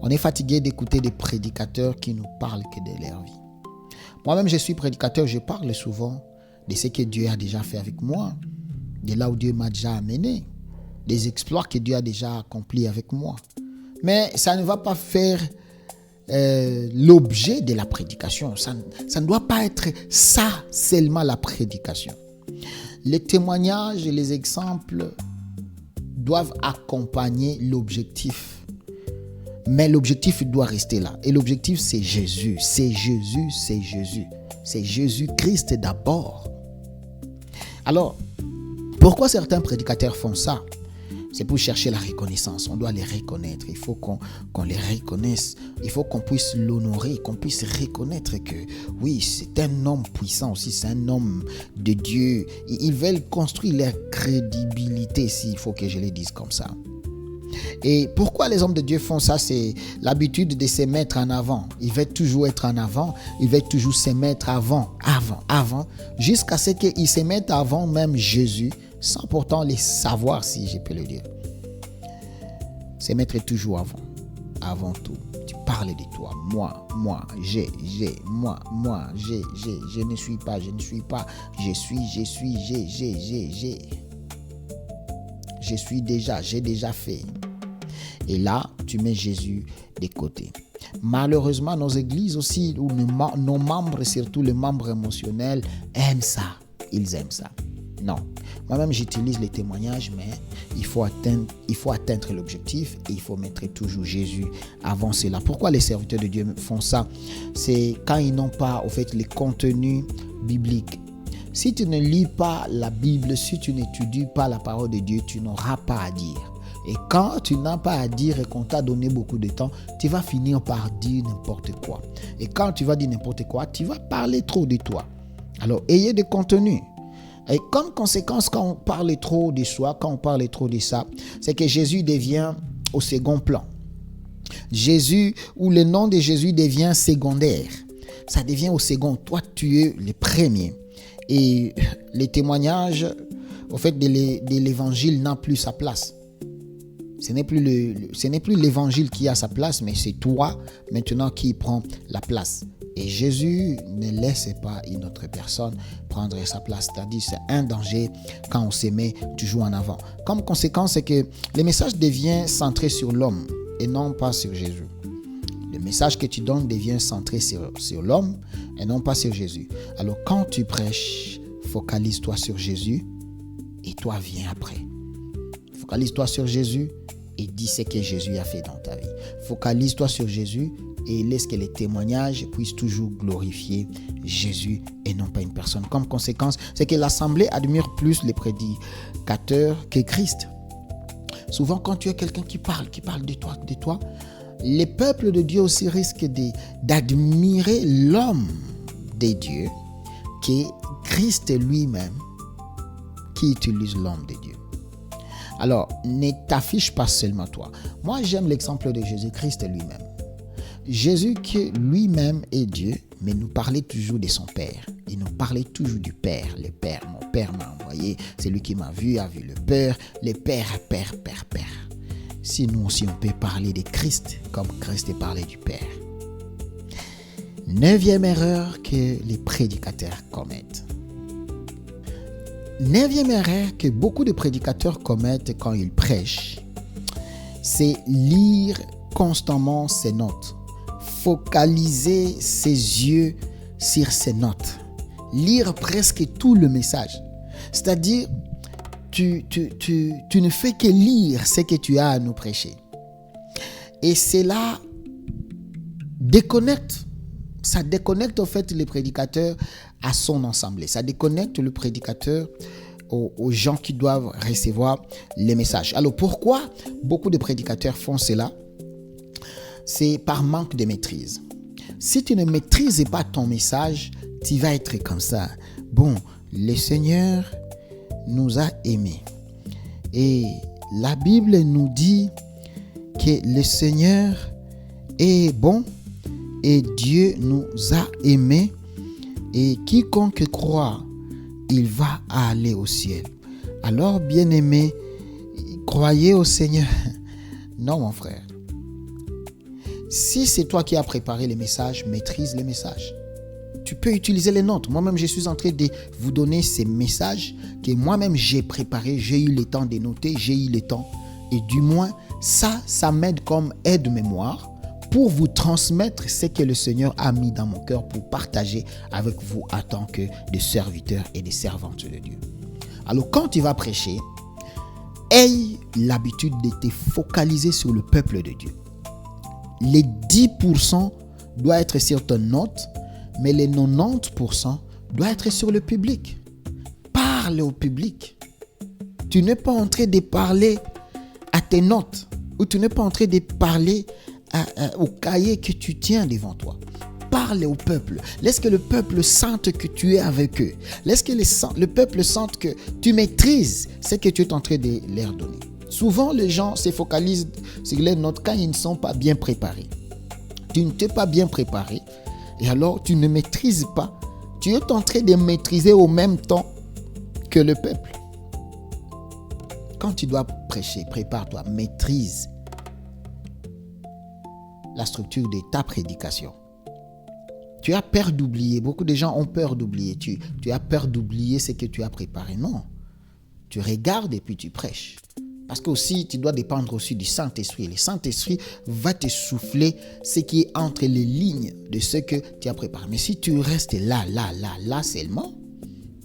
On est fatigué d'écouter des prédicateurs qui nous parlent que de leur vie. Moi-même, je suis prédicateur. Je parle souvent de ce que Dieu a déjà fait avec moi. De là où Dieu m'a déjà amené. Des exploits que Dieu a déjà accomplis avec moi. Mais ça ne va pas faire l'objet de la prédication. Ça ne doit pas être ça seulement la prédication. Les témoignages et les exemples doivent accompagner l'objectif. Mais l'objectif doit rester là. Et l'objectif, c'est Jésus. C'est Jésus, c'est Jésus. C'est Jésus-Christ d'abord. Alors, pourquoi certains prédicateurs font ça? C'est pour chercher la reconnaissance. On doit les reconnaître. Il faut qu'on les reconnaisse. Il faut qu'on puisse l'honorer, qu'on puisse reconnaître que oui, c'est un homme puissant aussi, c'est un homme de Dieu. Ils veulent construire leur crédibilité, s'il faut que je le dise comme ça. Et pourquoi les hommes de Dieu font ça? C'est l'habitude de se mettre en avant. Ils veulent toujours être en avant. Ils veulent toujours se mettre avant, jusqu'à ce qu'ils se mettent avant même Jésus, sans pourtant les savoir, si je peux le dire. Se mettre toujours avant tout. Tu parles de toi, moi, j'ai, moi, je ne suis pas, je suis, j'ai. Je suis déjà, j'ai déjà fait. Et là, tu mets Jésus de côté. Malheureusement, nos églises aussi, ou nos membres, surtout les membres émotionnels, aiment ça. Ils aiment ça. Non. Moi-même, j'utilise les témoignages, mais il faut atteindre l'objectif et il faut mettre toujours Jésus avant cela. Pourquoi les serviteurs de Dieu font ça? C'est quand ils n'ont pas, au fait, les contenus bibliques. Si tu ne lis pas la Bible, si tu n'étudies pas la parole de Dieu, tu n'auras pas à dire. Et quand tu n'as pas à dire et qu'on t'a donné beaucoup de temps, tu vas finir par dire n'importe quoi. Et quand tu vas dire n'importe quoi, tu vas parler trop de toi. Alors, ayez des contenus. Et comme conséquence, quand on parle trop de soi, quand on parle trop de ça, c'est que Jésus devient au second plan. Jésus, ou le nom de Jésus devient secondaire. Ça devient au second. Toi, tu es le premier. Et les témoignages, au fait, de l'évangile n'ont plus sa place. Ce n'est plus l'évangile qui a sa place, mais c'est toi maintenant qui prends la place. Et Jésus ne laisse pas une autre personne prendre sa place. C'est-à-dire, c'est un danger quand on se met toujours en avant. Comme conséquence, c'est que le message devient centré sur l'homme et non pas sur Jésus. Le message que tu donnes devient centré sur l'homme et non pas sur Jésus. Alors, quand tu prêches, focalise-toi sur Jésus et toi, viens après. Focalise-toi sur Jésus et dis ce que Jésus a fait dans ta vie. Focalise-toi sur Jésus et laisse que les témoignages puissent toujours glorifier Jésus et non pas une personne. Comme conséquence, c'est que l'assemblée admire plus les prédicateurs que Christ. Souvent, quand tu as quelqu'un qui parle de toi, les peuples de Dieu aussi risquent d'admirer l'homme de Dieu qui est Christ lui-même qui utilise l'homme de Dieu. Alors, ne t'affiche pas seulement toi. Moi, j'aime l'exemple de Jésus-Christ lui-même. Jésus qui lui-même est Dieu, mais nous parlait toujours de son Père. Il nous parlait toujours du Père. Le Père, mon Père m'a envoyé. C'est lui qui m'a vu, a vu le Père. Le Père. Si nous aussi, on peut parler de Christ comme Christ parlait du Père. 9e erreur que les prédicateurs commettent. 9e erreur que beaucoup de prédicateurs commettent quand ils prêchent, c'est lire constamment ses notes. Focaliser ses yeux sur ses notes. Lire presque tout le message. C'est-à-dire, tu ne fais que lire ce que tu as à nous prêcher. Et cela déconnecte. Ça déconnecte en fait les prédicateurs à son ensemble. Ça déconnecte le prédicateur aux gens qui doivent recevoir les messages. Alors pourquoi beaucoup de prédicateurs font cela? C'est par manque de maîtrise. Si tu ne maîtrises pas ton message, tu vas être comme ça. Bon, le Seigneur nous a aimés. Et la Bible nous dit que le Seigneur est bon et Dieu nous a aimés. Et quiconque croit, il va aller au ciel. Alors, bien-aimés, croyez au Seigneur. Non, mon frère. Si c'est toi qui as préparé les messages, maîtrise les messages. Tu peux utiliser les notes. Moi-même, je suis en train de vous donner ces messages que moi-même j'ai préparés. J'ai eu le temps de noter, j'ai eu le temps. Et du moins, ça m'aide comme aide-mémoire pour vous transmettre ce que le Seigneur a mis dans mon cœur pour partager avec vous en tant que des serviteurs et des servantes de Dieu. Alors, quand tu vas prêcher, aie l'habitude de te focaliser sur le peuple de Dieu. Les 10% doivent être sur ton note, mais les 90% doivent être sur le public. Parle au public. Tu n'es pas en train de parler à tes notes ou tu n'es pas en train de parler au cahier que tu tiens devant toi. Parle au peuple. Laisse que le peuple sente que tu es avec eux. Laisse que le peuple sente que tu maîtrises ce que tu es en train de leur donner. Souvent, les gens se focalisent sur les notes quand ils ne sont pas bien préparés. Tu ne t'es pas bien préparé et alors tu ne maîtrises pas. Tu es en train de maîtriser au même temps que le peuple. Quand tu dois prêcher, prépare-toi, maîtrise la structure de ta prédication. Tu as peur d'oublier. Beaucoup de gens ont peur d'oublier. Tu as peur d'oublier ce que tu as préparé. Non. Tu regardes et puis tu prêches. Parce que aussi, tu dois dépendre aussi du Saint-Esprit. Le Saint-Esprit va te souffler ce qui est entre les lignes de ce que tu as préparé. Mais si tu restes là seulement,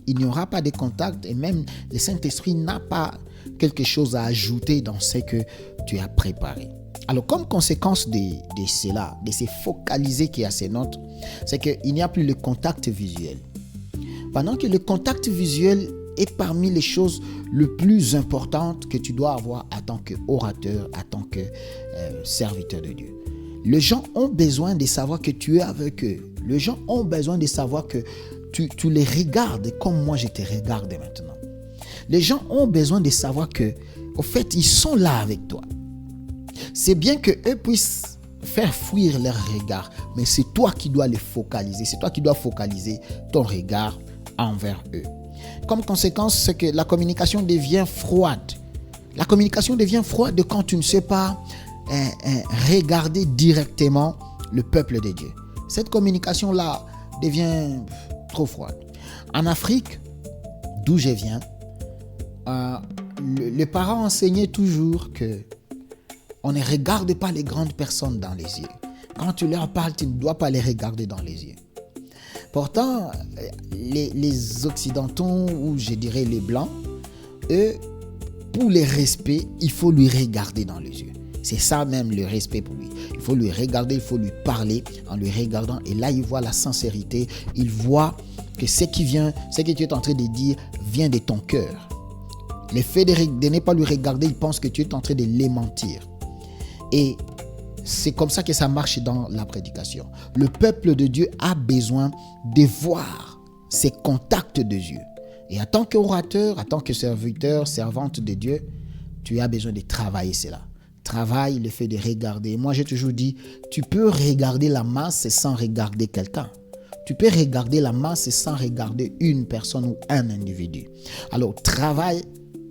il n'y aura pas de contact et même le Saint-Esprit n'a pas quelque chose à ajouter dans ce que tu as préparé. Alors, comme conséquence de cela, de se focaliser qu'il y a ces notes, c'est qu'il n'y a plus le contact visuel. Pendant que le contact visuel est parmi les choses les plus importantes que tu dois avoir en tant qu'orateur, en tant que serviteur de Dieu. Les gens ont besoin de savoir que tu es avec eux. Les gens ont besoin de savoir que tu les regardes comme moi je te regarde maintenant. Les gens ont besoin de savoir que, au fait, ils sont là avec toi. C'est bien qu'eux puissent faire fuir leur regard, mais c'est toi qui dois les focaliser. C'est toi qui dois focaliser ton regard envers eux. Comme conséquence, c'est que la communication devient froide. La communication devient froide quand tu ne sais pas regarder directement le peuple de Dieu. Cette communication-là devient trop froide. En Afrique, d'où je viens, les parents enseignaient toujours que on ne regarde pas les grandes personnes dans les yeux. Quand tu leur parles, tu ne dois pas les regarder dans les yeux. Pourtant, les Occidentaux, ou je dirais les Blancs, eux, pour les respects, il faut lui regarder dans les yeux. C'est ça même le respect pour lui. Il faut lui regarder, il faut lui parler en lui regardant. Et là, il voit la sincérité. Il voit que ce que tu es en train de dire vient de ton cœur. Le fait de ne pas lui regarder, il pense que tu es en train de les mentir. Et c'est comme ça que ça marche dans la prédication. Le peuple de Dieu a besoin de voir ces contacts de Dieu. Et en tant qu'orateur, en tant que serviteur, servante de Dieu, tu as besoin de travailler cela. Travaille le fait de regarder. Moi, j'ai toujours dit, tu peux regarder la masse sans regarder quelqu'un. Tu peux regarder la masse sans regarder une personne ou un individu. Alors, travaille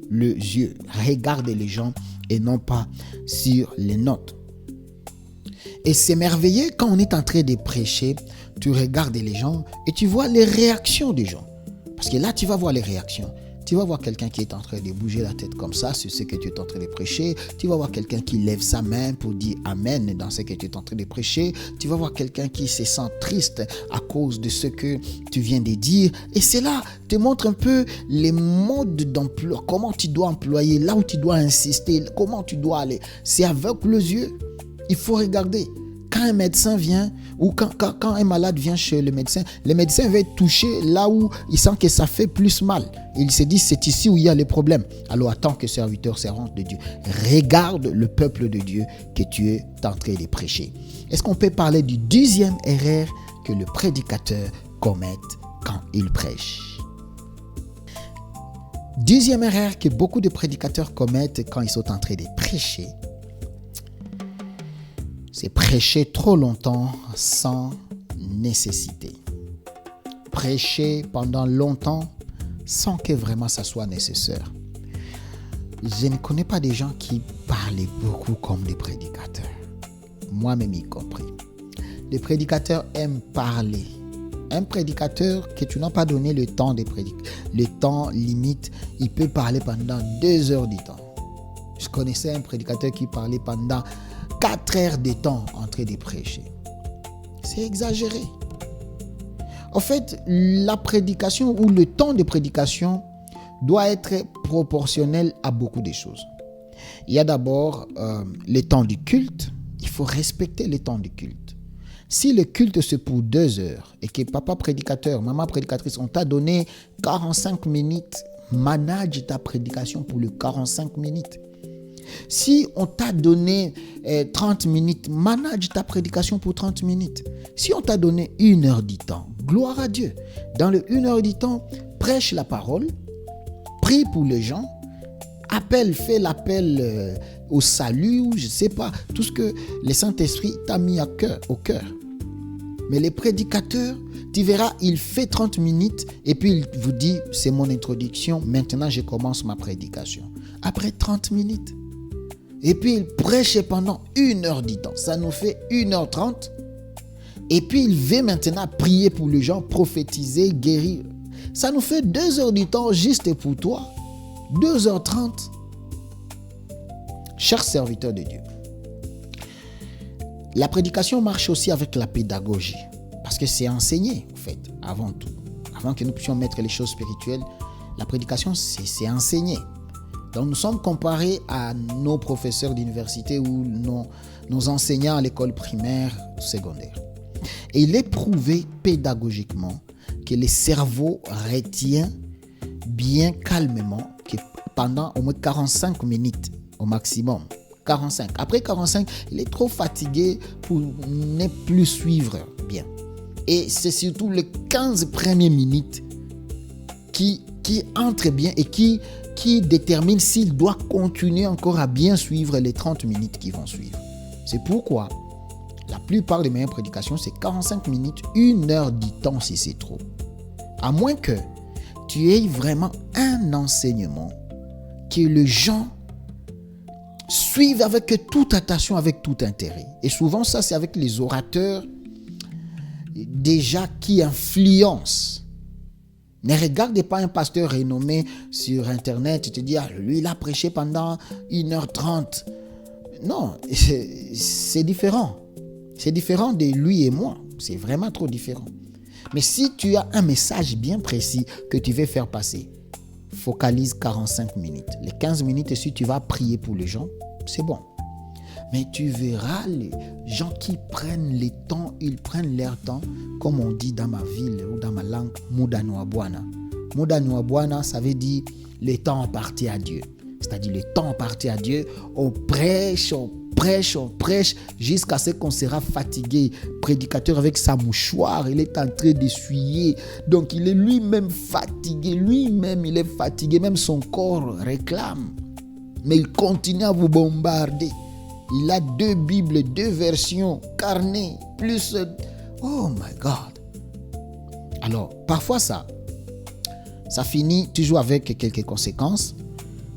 les yeux, regarde les gens et non pas sur les notes. Et c'est merveilleux quand on est en train de prêcher, tu regardes les gens et tu vois les réactions des gens. Parce que là, tu vas voir les réactions. Tu vas voir quelqu'un qui est en train de bouger la tête comme ça sur ce que tu es en train de prêcher. Tu vas voir quelqu'un qui lève sa main pour dire Amen dans ce que tu es en train de prêcher. Tu vas voir quelqu'un qui se sent triste à cause de ce que tu viens de dire. Et cela te montre un peu les modes d'emploi, comment tu dois employer, là où tu dois insister, comment tu dois aller. C'est avec les yeux. Il faut regarder. Quand un médecin vient ou quand un malade vient chez le médecin va toucher là où il sent que ça fait plus mal. Il se dit c'est ici où il y a les problèmes. Alors en tant que serviteur, servante de Dieu, regarde le peuple de Dieu que tu es en train de prêcher. Est-ce qu'on peut parler du deuxième erreur que le prédicateur commet quand il prêche? Deuxième erreur que beaucoup de prédicateurs commettent quand ils sont en train de prêcher, c'est prêcher trop longtemps sans nécessité. Prêcher pendant longtemps sans que vraiment ça soit nécessaire. Je ne connais pas des gens qui parlent beaucoup comme des prédicateurs. Moi-même y compris. Les prédicateurs aiment parler. Un prédicateur que tu n'as pas donné le temps de prédiquer, le temps limite, il peut parler pendant 2 heures du temps. Je connaissais un prédicateur qui parlait pendant 4 heures de temps en train de prêcher. C'est exagéré. En fait, la prédication ou le temps de prédication doit être proportionnel à beaucoup de choses. Il y a d'abord le temps du culte. Il faut respecter le temps du culte. Si le culte c'est pour 2 heures et que papa prédicateur, maman prédicatrice, on t'a donné 45 minutes, manage ta prédication pour les 45 minutes. Si on t'a donné 30 minutes, manage ta prédication pour 30 minutes. Si on t'a donné 1 heure du temps, gloire à Dieu. Dans le 1 heure du temps, prêche la parole, prie pour les gens, fais l'appel au salut, ou je ne sais pas, tout ce que le Saint-Esprit t'a mis au cœur. Mais les prédicateurs, tu verras, il fait 30 minutes et puis il vous dit, c'est mon introduction, maintenant je commence ma prédication. Après 30 minutes. Et puis il prêche pendant 1 heure du temps. Ça nous fait 1h30. Et puis il veut maintenant prier pour les gens, prophétiser, guérir. Ça nous fait 2 heures du temps juste pour toi. 2h30. Chers serviteurs de Dieu, la prédication marche aussi avec la pédagogie. Parce que c'est enseigné, en fait, avant tout. Avant que nous puissions mettre les choses spirituelles, la prédication, c'est enseigné. Donc nous sommes comparés à nos professeurs d'université ou nos enseignants à l'école primaire, secondaire. Et il est prouvé pédagogiquement que le cerveau retient bien calmement que pendant au moins 45 minutes au maximum. 45. Après 45, il est trop fatigué pour ne plus suivre bien. Et c'est surtout les 15 premières minutes qui entrent bien et qui détermine s'il doit continuer encore à bien suivre les 30 minutes qui vont suivre. C'est pourquoi la plupart des meilleures prédications, c'est 45 minutes, 1 heure du temps si c'est trop. À moins que tu aies vraiment un enseignement que les gens suivent avec toute attention, avec tout intérêt. Et souvent, ça, c'est avec les orateurs déjà qui influencent. Ne regarde pas un pasteur renommé sur Internet et te dis, lui, il a prêché pendant 1h30. Non, c'est différent. C'est différent de lui et moi. C'est vraiment trop différent. Mais si tu as un message bien précis que tu veux faire passer, focalise 45 minutes. Les 15 minutes, si tu vas prier pour les gens, c'est bon. Mais tu verras les gens qui prennent le temps, ils prennent leur temps, comme on dit dans ma ville ou dans ma langue, muda no abwana. Muda no abwana, ça veut dire le temps appartient à Dieu. C'est-à-dire le temps appartient à Dieu. On prêche jusqu'à ce qu'on sera fatigué. Prédicateur avec sa mouchoir, il est en train d'essuyer. Donc il est lui-même fatigué. Lui-même, il est fatigué. Même son corps réclame. Mais il continue à vous bombarder. Il a 2 Bibles, 2 versions, carnet, plus... Oh my God! Alors, parfois ça finit toujours avec quelques conséquences.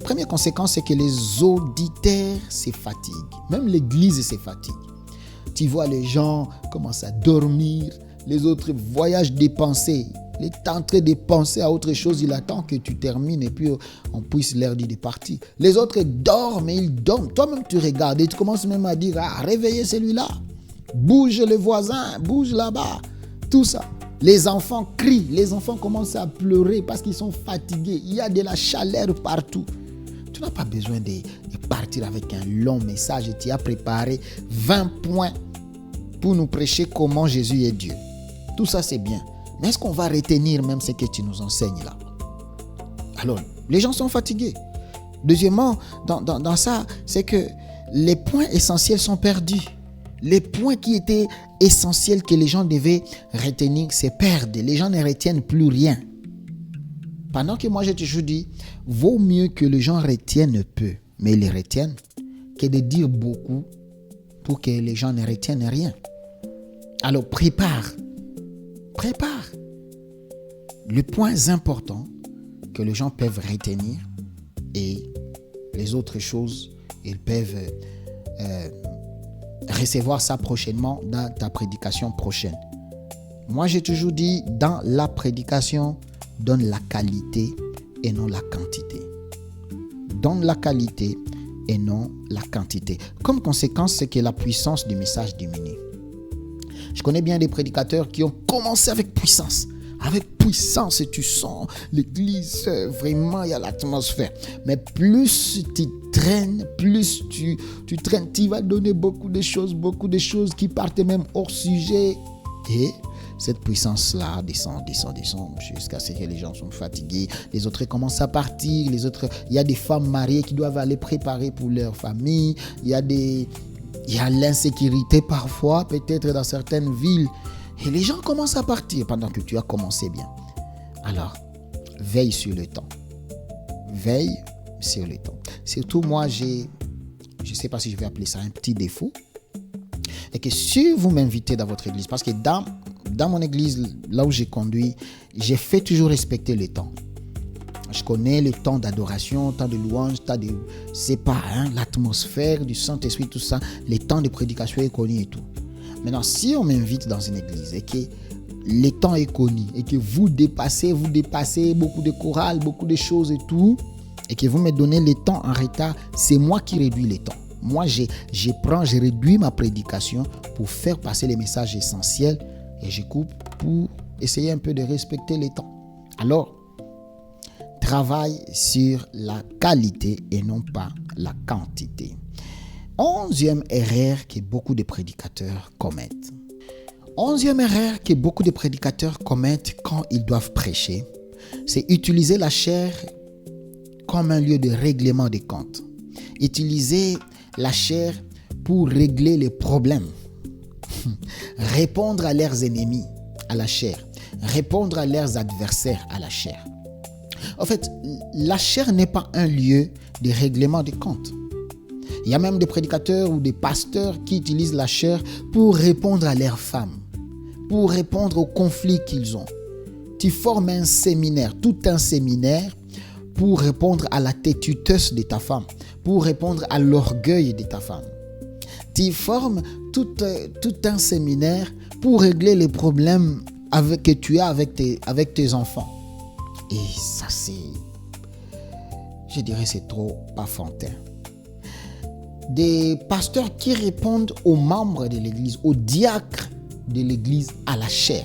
Première conséquence, c'est que les auditeurs se fatiguent. Même l'église se fatigue. Tu vois les gens commencent à dormir. Les autres voyagent des pensées. Il est en train de penser à autre chose. Il attend que tu termines et puis on puisse leur dire de partir. Les autres dorment et ils dorment. Toi-même, tu regardes et tu commences même à dire, réveillez celui-là. Bouge le voisin, bouge là-bas. Tout ça. Les enfants crient. Les enfants commencent à pleurer parce qu'ils sont fatigués. Il y a de la chaleur partout. Tu n'as pas besoin de partir avec un long message et tu as préparé 20 points pour nous prêcher comment Jésus est Dieu. Tout ça, c'est bien. Mais est-ce qu'on va retenir même ce que tu nous enseignes là? Alors, les gens sont fatigués. Deuxièmement, dans ça, c'est que les points essentiels sont perdus. Les points qui étaient essentiels que les gens devaient retenir, c'est perdre. Les gens ne retiennent plus rien. Pendant que moi, j'ai toujours dit, vaut mieux que les gens retiennent peu, mais ils les retiennent, que de dire beaucoup pour que les gens ne retiennent rien. Alors, prépare les points importants que les gens peuvent retenir et les autres choses, ils peuvent recevoir ça prochainement dans ta prédication prochaine. Moi, j'ai toujours dit, dans la prédication, donne la qualité et non la quantité. Donne la qualité et non la quantité. Comme conséquence, c'est que la puissance du message diminue. Je connais bien des prédicateurs qui ont commencé avec puissance. Avec puissance, et tu sens l'église, vraiment, il y a l'atmosphère. Mais plus tu traînes, plus tu traînes, tu vas donner beaucoup de choses qui partent même hors sujet. Et cette puissance-là descend, jusqu'à ce que les gens sont fatigués. Les autres commencent à partir. Il y a des femmes mariées qui doivent aller préparer pour leur famille. Il y a l'insécurité parfois, peut-être dans certaines villes. Et les gens commencent à partir pendant que tu as commencé bien. Alors, veille sur le temps. Veille sur le temps. Surtout moi, je ne sais pas si je vais appeler ça un petit défaut. Et que si vous m'invitez dans votre église, parce que dans mon église, là où j'ai conduit, j'ai fait toujours respecter le temps. Je connais le temps d'adoration, le temps de louange, c'est pas l'atmosphère du Saint-Esprit, tout ça, le temps de prédication est connu et tout. Maintenant, si on m'invite dans une église et que le temps est connu et que vous dépassez beaucoup de chorales, beaucoup de choses et tout, et que vous me donnez le temps en retard, c'est moi qui réduis le temps. Moi, je réduis ma prédication pour faire passer les messages essentiels et je coupe pour essayer un peu de respecter le temps. Alors, travaille sur la qualité et non pas la quantité. 11e erreur que beaucoup de prédicateurs commettent. 11e erreur que beaucoup de prédicateurs commettent quand ils doivent prêcher, c'est utiliser la chair comme un lieu de règlement des comptes. Utiliser la chair pour régler les problèmes. Répondre à leurs ennemis à la chair. Répondre à leurs adversaires à la chair. En fait, la chair n'est pas un lieu de règlement des comptes. Il y a même des prédicateurs ou des pasteurs qui utilisent la chair pour répondre à leurs femmes, pour répondre aux conflits qu'ils ont. Tu formes un séminaire, tout un séminaire, pour répondre à la têtuteuse de ta femme, pour répondre à l'orgueil de ta femme. Tu formes tout un séminaire pour régler les problèmes que tu as avec tes enfants. Et ça, je dirais, c'est trop enfantin. Des pasteurs qui répondent aux membres de l'église, aux diacres de l'église à la chair.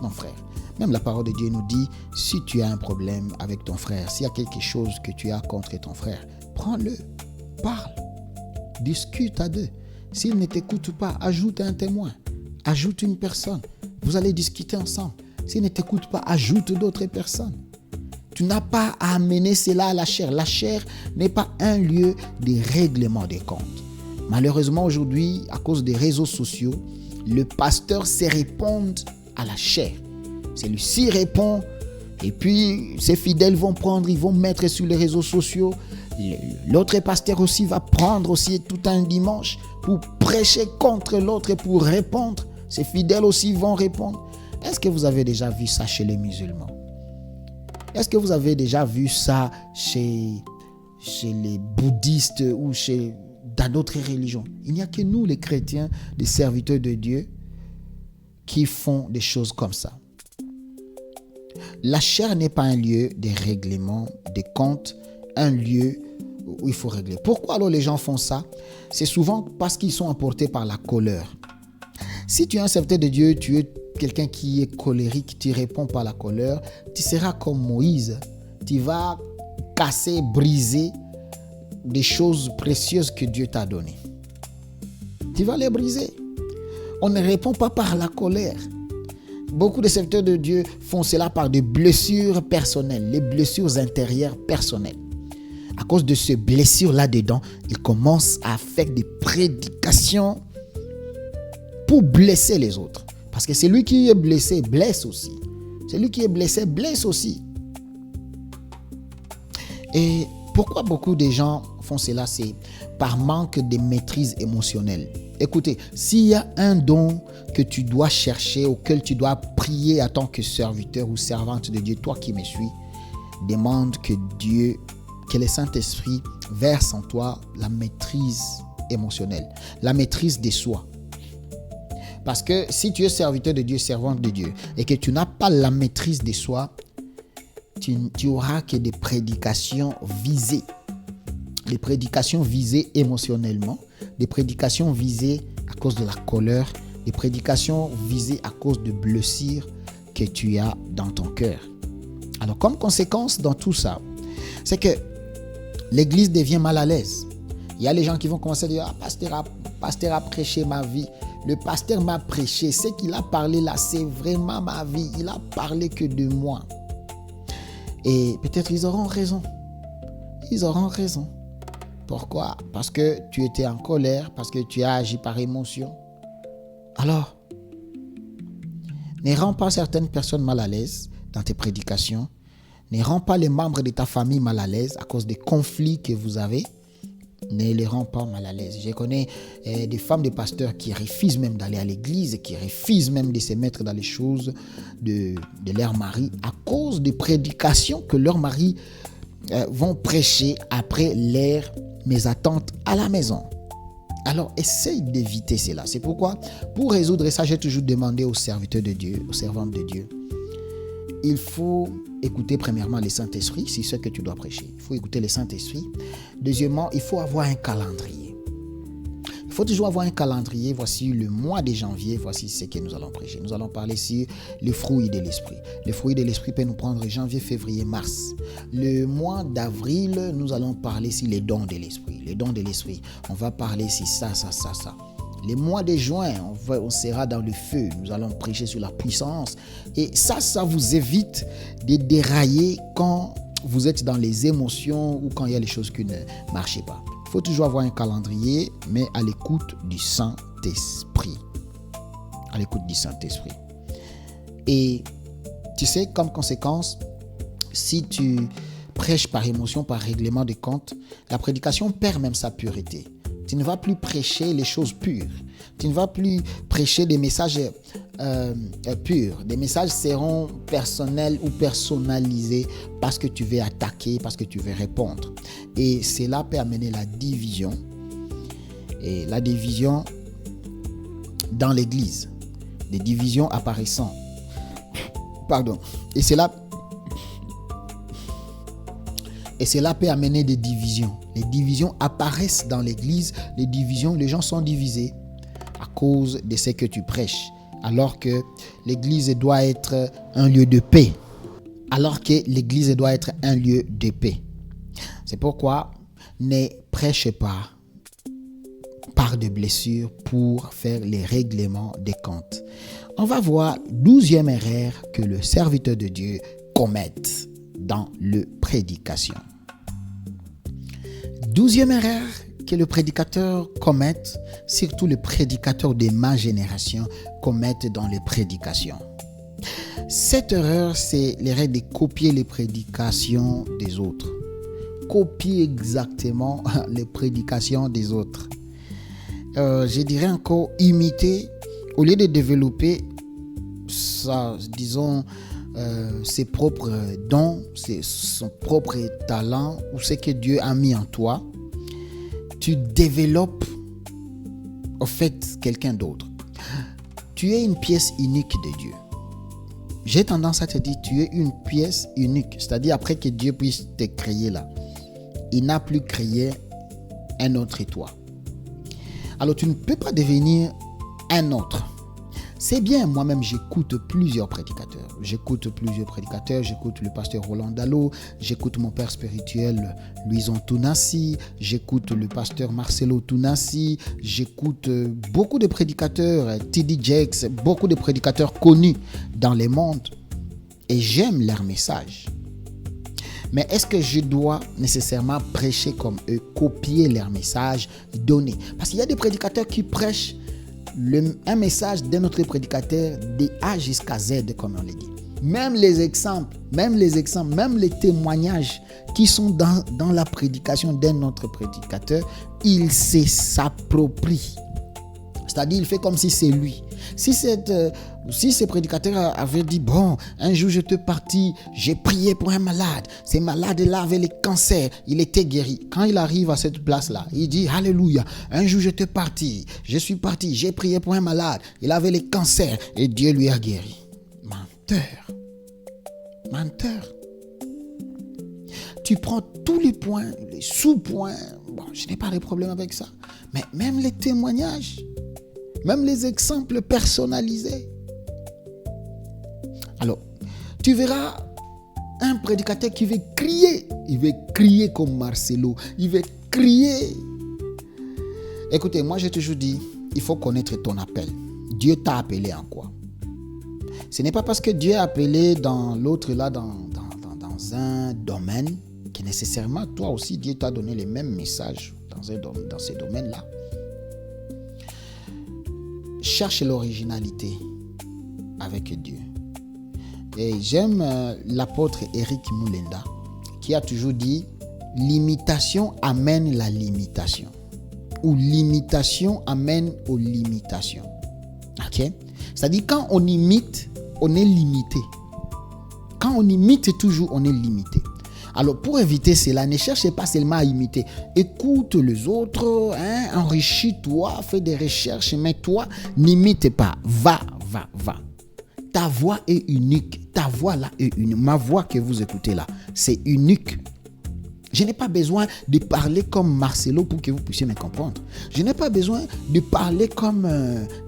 Non, frère. Même la parole de Dieu nous dit, si tu as un problème avec ton frère, s'il y a quelque chose que tu as contre ton frère, prends-le, parle, discute à deux. S'il ne t'écoute pas, ajoute un témoin, ajoute une personne. Vous allez discuter ensemble. S'il ne t'écoute pas, ajoute d'autres personnes. Tu n'as pas à amener cela à la chair. La chair n'est pas un lieu de règlement des comptes. Malheureusement, aujourd'hui, à cause des réseaux sociaux, le pasteur se répond à la chair. Celui-ci répond et puis ses fidèles ils vont mettre sur les réseaux sociaux. L'autre pasteur aussi va prendre aussi tout un dimanche pour prêcher contre l'autre et pour répondre. Ses fidèles aussi vont répondre. Est-ce que vous avez déjà vu ça chez les musulmans? Est-ce que vous avez déjà vu ça chez les bouddhistes ou dans d'autres religions? Il n'y a que nous, les chrétiens, les serviteurs de Dieu, qui font des choses comme ça. La chair n'est pas un lieu de règlement des comptes, un lieu où il faut régler. Pourquoi alors les gens font ça? C'est souvent parce qu'ils sont emportés par la colère. Si tu es un serviteur de Dieu, tu es quelqu'un qui est colérique, tu réponds par la colère, tu seras comme Moïse. Tu vas casser, briser des choses précieuses que Dieu t'a données. Tu vas les briser. On ne répond pas par la colère. Beaucoup de serviteurs de Dieu font cela par des blessures personnelles, les blessures intérieures personnelles. À cause de ces blessures là-dedans, ils commencent à faire des prédications pour blesser les autres. Parce que celui qui est blessé blesse aussi. Celui qui est blessé blesse aussi. Et pourquoi beaucoup de gens font cela? C'est par manque de maîtrise émotionnelle. Écoutez, s'il y a un don que tu dois chercher, auquel tu dois prier en tant que serviteur ou servante de Dieu, toi qui me suis, demande que Dieu, que le Saint-Esprit verse en toi la maîtrise émotionnelle, la maîtrise de soi. Parce que si tu es serviteur de Dieu, servante de Dieu, et que tu n'as pas la maîtrise de soi, tu auras que des prédications visées. Des prédications visées émotionnellement, des prédications visées à cause de la colère, des prédications visées à cause de blessures que tu as dans ton cœur. Alors, comme conséquence dans tout ça, c'est que l'église devient mal à l'aise. Il y a les gens qui vont commencer à dire, pasteur a prêché ma vie. Le pasteur m'a prêché. Ce qu'il a parlé là, c'est vraiment ma vie. Il a parlé que de moi. Et peut-être ils auront raison. Ils auront raison. Pourquoi? Parce que tu étais en colère, parce que tu as agi par émotion. Alors, ne rends pas certaines personnes mal à l'aise dans tes prédications. Ne rends pas les membres de ta famille mal à l'aise à cause des conflits que vous avez. Ne les rends pas mal à l'aise. Je connais des femmes de pasteurs qui refusent même d'aller à l'église, qui refusent même de se mettre dans les choses de leur mari à cause des prédications que leurs maris vont prêcher après leur mésentente à la maison. Alors, essaye d'éviter cela. C'est pourquoi, pour résoudre ça, j'ai toujours demandé aux serviteurs de Dieu, aux servantes de Dieu, il faut écouter premièrement le Saint-Esprit, c'est ce que tu dois prêcher. Il faut écouter le Saint-Esprit. Deuxièmement, il faut avoir un calendrier. Il faut toujours avoir un calendrier. Voici le mois de janvier, voici ce que nous allons prêcher. Nous allons parler sur les fruits de l'esprit. Les fruits de l'esprit peuvent nous prendre janvier, février, mars. Le mois d'avril, nous allons parler sur les dons de l'esprit. Les dons de l'esprit. On va parler sur ça. Les mois de juin, on sera dans le feu. Nous allons prêcher sur la puissance. Et ça vous évite de dérailler quand vous êtes dans les émotions ou quand il y a les choses qui ne marchent pas. Il faut toujours avoir un calendrier, mais à l'écoute du Saint-Esprit. À l'écoute du Saint-Esprit. Et tu sais, comme conséquence, si tu prêches par émotion, par règlement de compte, la prédication perd même sa pureté. Tu ne vas plus prêcher les choses pures. Tu ne vas plus prêcher des messages purs. Des messages seront personnels ou personnalisés parce que tu veux attaquer, parce que tu veux répondre. Et cela peut amener la division. Et la division dans l'église. Des divisions apparaissant. Et cela peut amener des divisions. Les divisions apparaissent dans l'église. Les gens sont divisés à cause de ce que tu prêches. Alors que l'église doit être un lieu de paix. C'est pourquoi ne prêche pas par de blessures pour faire les règlements des comptes. On va voir 12e erreur que le serviteur de Dieu commette dans le prédication. 12e erreur que le prédicateur commette, surtout le prédicateur de ma génération commette dans les prédications. Cette erreur, c'est l'erreur de copier les prédications des autres. Copier exactement les prédications des autres. Je dirais encore imiter au lieu de développer ses propres dons, son propre talent ou ce que Dieu a mis en toi. Tu développes en fait quelqu'un d'autre. Tu es une pièce unique de Dieu. j'ai tendance à te dire, tu es une pièce unique. C'est-à-dire, après que Dieu puisse te créer là, il n'a plus créé un autre et toi. Alors, tu ne peux pas devenir un autre. C'est bien, moi-même, j'écoute plusieurs prédicateurs. J'écoute le pasteur Roland Dallot, j'écoute mon père spirituel Louison Tounassi, j'écoute le pasteur Marcelo Tounassi, j'écoute beaucoup de prédicateurs, T.D. Jakes, beaucoup de prédicateurs connus dans le monde et j'aime leur message. Mais est-ce que je dois nécessairement prêcher comme eux, copier leur message, donner? Parce qu'il y a des prédicateurs qui prêchent un message d'un autre prédicateur de A jusqu'à Z, comme on le dit. Même les exemples, même les témoignages qui sont dans la prédication d'un autre prédicateur, il s'approprie. C'est-à-dire, il fait comme si c'est lui. Si ce prédicateur avait dit, bon, un jour j'étais parti, j'ai prié pour un malade. Ce malade-là avait le cancer, il était guéri. Quand il arrive à cette place-là, il dit, alléluia, un jour j'étais parti, j'ai prié pour un malade, il avait le cancer et Dieu lui a guéri. Menteur. Tu prends tous les points, les sous-points, bon, je n'ai pas de problème avec ça, mais même les témoignages, même les exemples personnalisés. Alors, tu verras un prédicateur qui veut crier. Il veut crier comme Marcelo. Il veut crier. Écoutez, moi j'ai toujours dit, il faut connaître ton appel. Dieu t'a appelé en quoi? Ce n'est pas parce que Dieu a appelé dans l'autre là, dans un domaine, que nécessairement toi aussi Dieu t'a donné les mêmes messages dans ces domaines-là. Cherche l'originalité avec Dieu. Et j'aime l'apôtre Eric Moulenda qui a toujours dit l'imitation amène la limitation ou l'imitation amène aux limitations. Ok? C'est-à-dire quand on imite, on est limité. Quand on imite toujours, on est limité. Alors pour éviter cela, ne cherchez pas seulement à imiter. Écoute les autres, enrichis-toi, fais des recherches, mais toi, n'imite pas. Va. Ta voix est unique. Ta voix là est unique. Ma voix que vous écoutez là, c'est unique. Je n'ai pas besoin de parler comme Marcelo pour que vous puissiez me comprendre. Je n'ai pas besoin de parler comme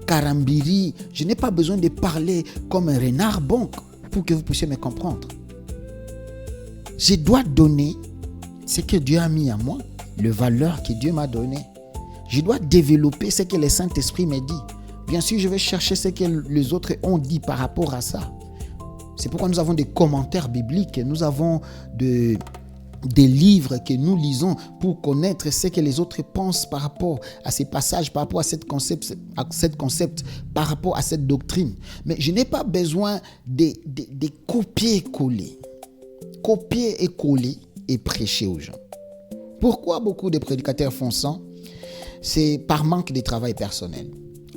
Karambiri. Je n'ai pas besoin de parler comme Renard Bonk pour que vous puissiez me comprendre. Je dois donner ce que Dieu a mis en moi, les valeurs que Dieu m'a données. Je dois développer ce que le Saint-Esprit m'a dit. Bien sûr, je vais chercher ce que les autres ont dit par rapport à ça. C'est pourquoi nous avons des commentaires bibliques, nous avons des livres que nous lisons pour connaître ce que les autres pensent par rapport à ces passages, par rapport à cette concept, par rapport à cette doctrine. Mais je n'ai pas besoin de copier-coller. Copier et coller et prêcher aux gens. Pourquoi beaucoup de prédicateurs font ça? C'est par manque de travail personnel.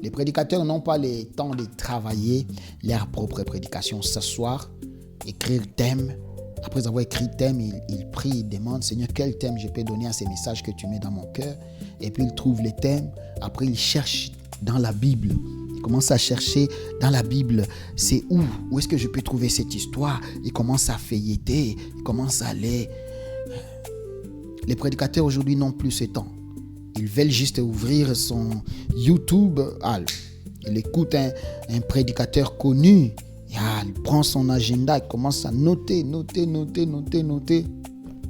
Les prédicateurs n'ont pas le temps de travailler leur propre prédication, s'asseoir, écrire thème. Après avoir écrit thème, ils prient, ils demandent, Seigneur, quel thème je peux donner à ces messages que tu mets dans mon cœur? Et puis ils trouvent les thèmes. Après, ils cherchent dans la Bible. Ils commencent à chercher dans la Bible, c'est où est-ce que je peux trouver cette histoire? Ils commencent à feuilleter, ils commencent à aller. Les prédicateurs aujourd'hui n'ont plus ce temps. Ils veulent juste ouvrir son YouTube. Il écoute un prédicateur connu. Il prend son agenda, il commence à noter.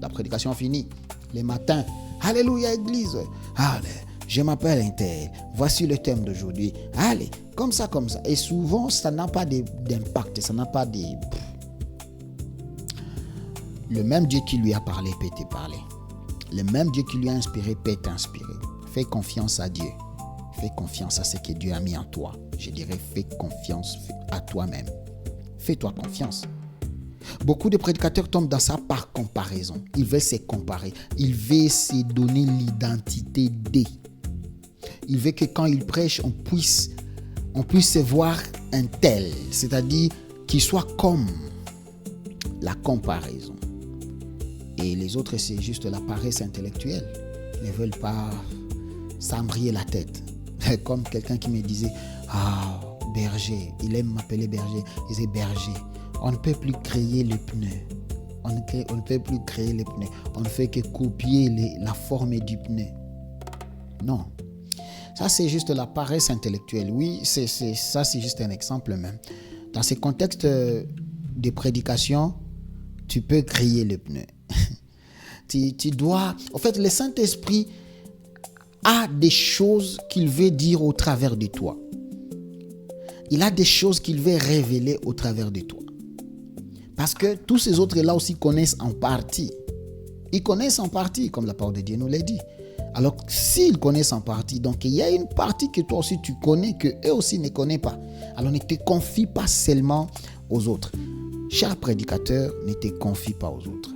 La prédication finie. Les matins, alléluia église. Allez, je m'appelle Intel. Voici le thème d'aujourd'hui. Allez, comme ça. Et souvent, ça n'a pas d'impact. Ça n'a pas de... Le même Dieu qui lui a parlé peut te parler. Le même Dieu qui lui a inspiré peut t'inspirer. Fais confiance à Dieu. Fais confiance à ce que Dieu a mis en toi. Je dirais, fais confiance à toi-même. Fais-toi confiance. Beaucoup de prédicateurs tombent dans ça par comparaison. Ils veulent se comparer. Ils veulent se donner l'identité d'eux. Ils veulent que quand ils prêchent, on puisse se voir un tel. C'est-à-dire qu'il soit comme la comparaison. Et les autres, c'est juste la paresse intellectuelle. Ils ne veulent pas s'embrayer la tête. Comme quelqu'un qui me disait, berger. Il aime m'appeler berger. Il disait berger. On ne peut plus créer le pneu. On ne peut plus créer les pneus. On ne fait que copier la forme du pneu. Non. Ça, c'est juste la paresse intellectuelle. Oui, ça, c'est juste un exemple même. Dans ces contextes de prédication, tu peux créer le pneu. tu dois... En fait, le Saint-Esprit a des choses qu'il veut dire au travers de toi. Il a des choses qu'il veut révéler au travers de toi. Parce que tous ces autres-là aussi connaissent en partie. Ils connaissent en partie, comme la parole de Dieu nous l'a dit. Alors, s'ils connaissent en partie, donc il y a une partie que toi aussi tu connais, que eux aussi ne connaissent pas. Alors, ne te confie pas seulement aux autres. Cher prédicateur, ne te confie pas aux autres.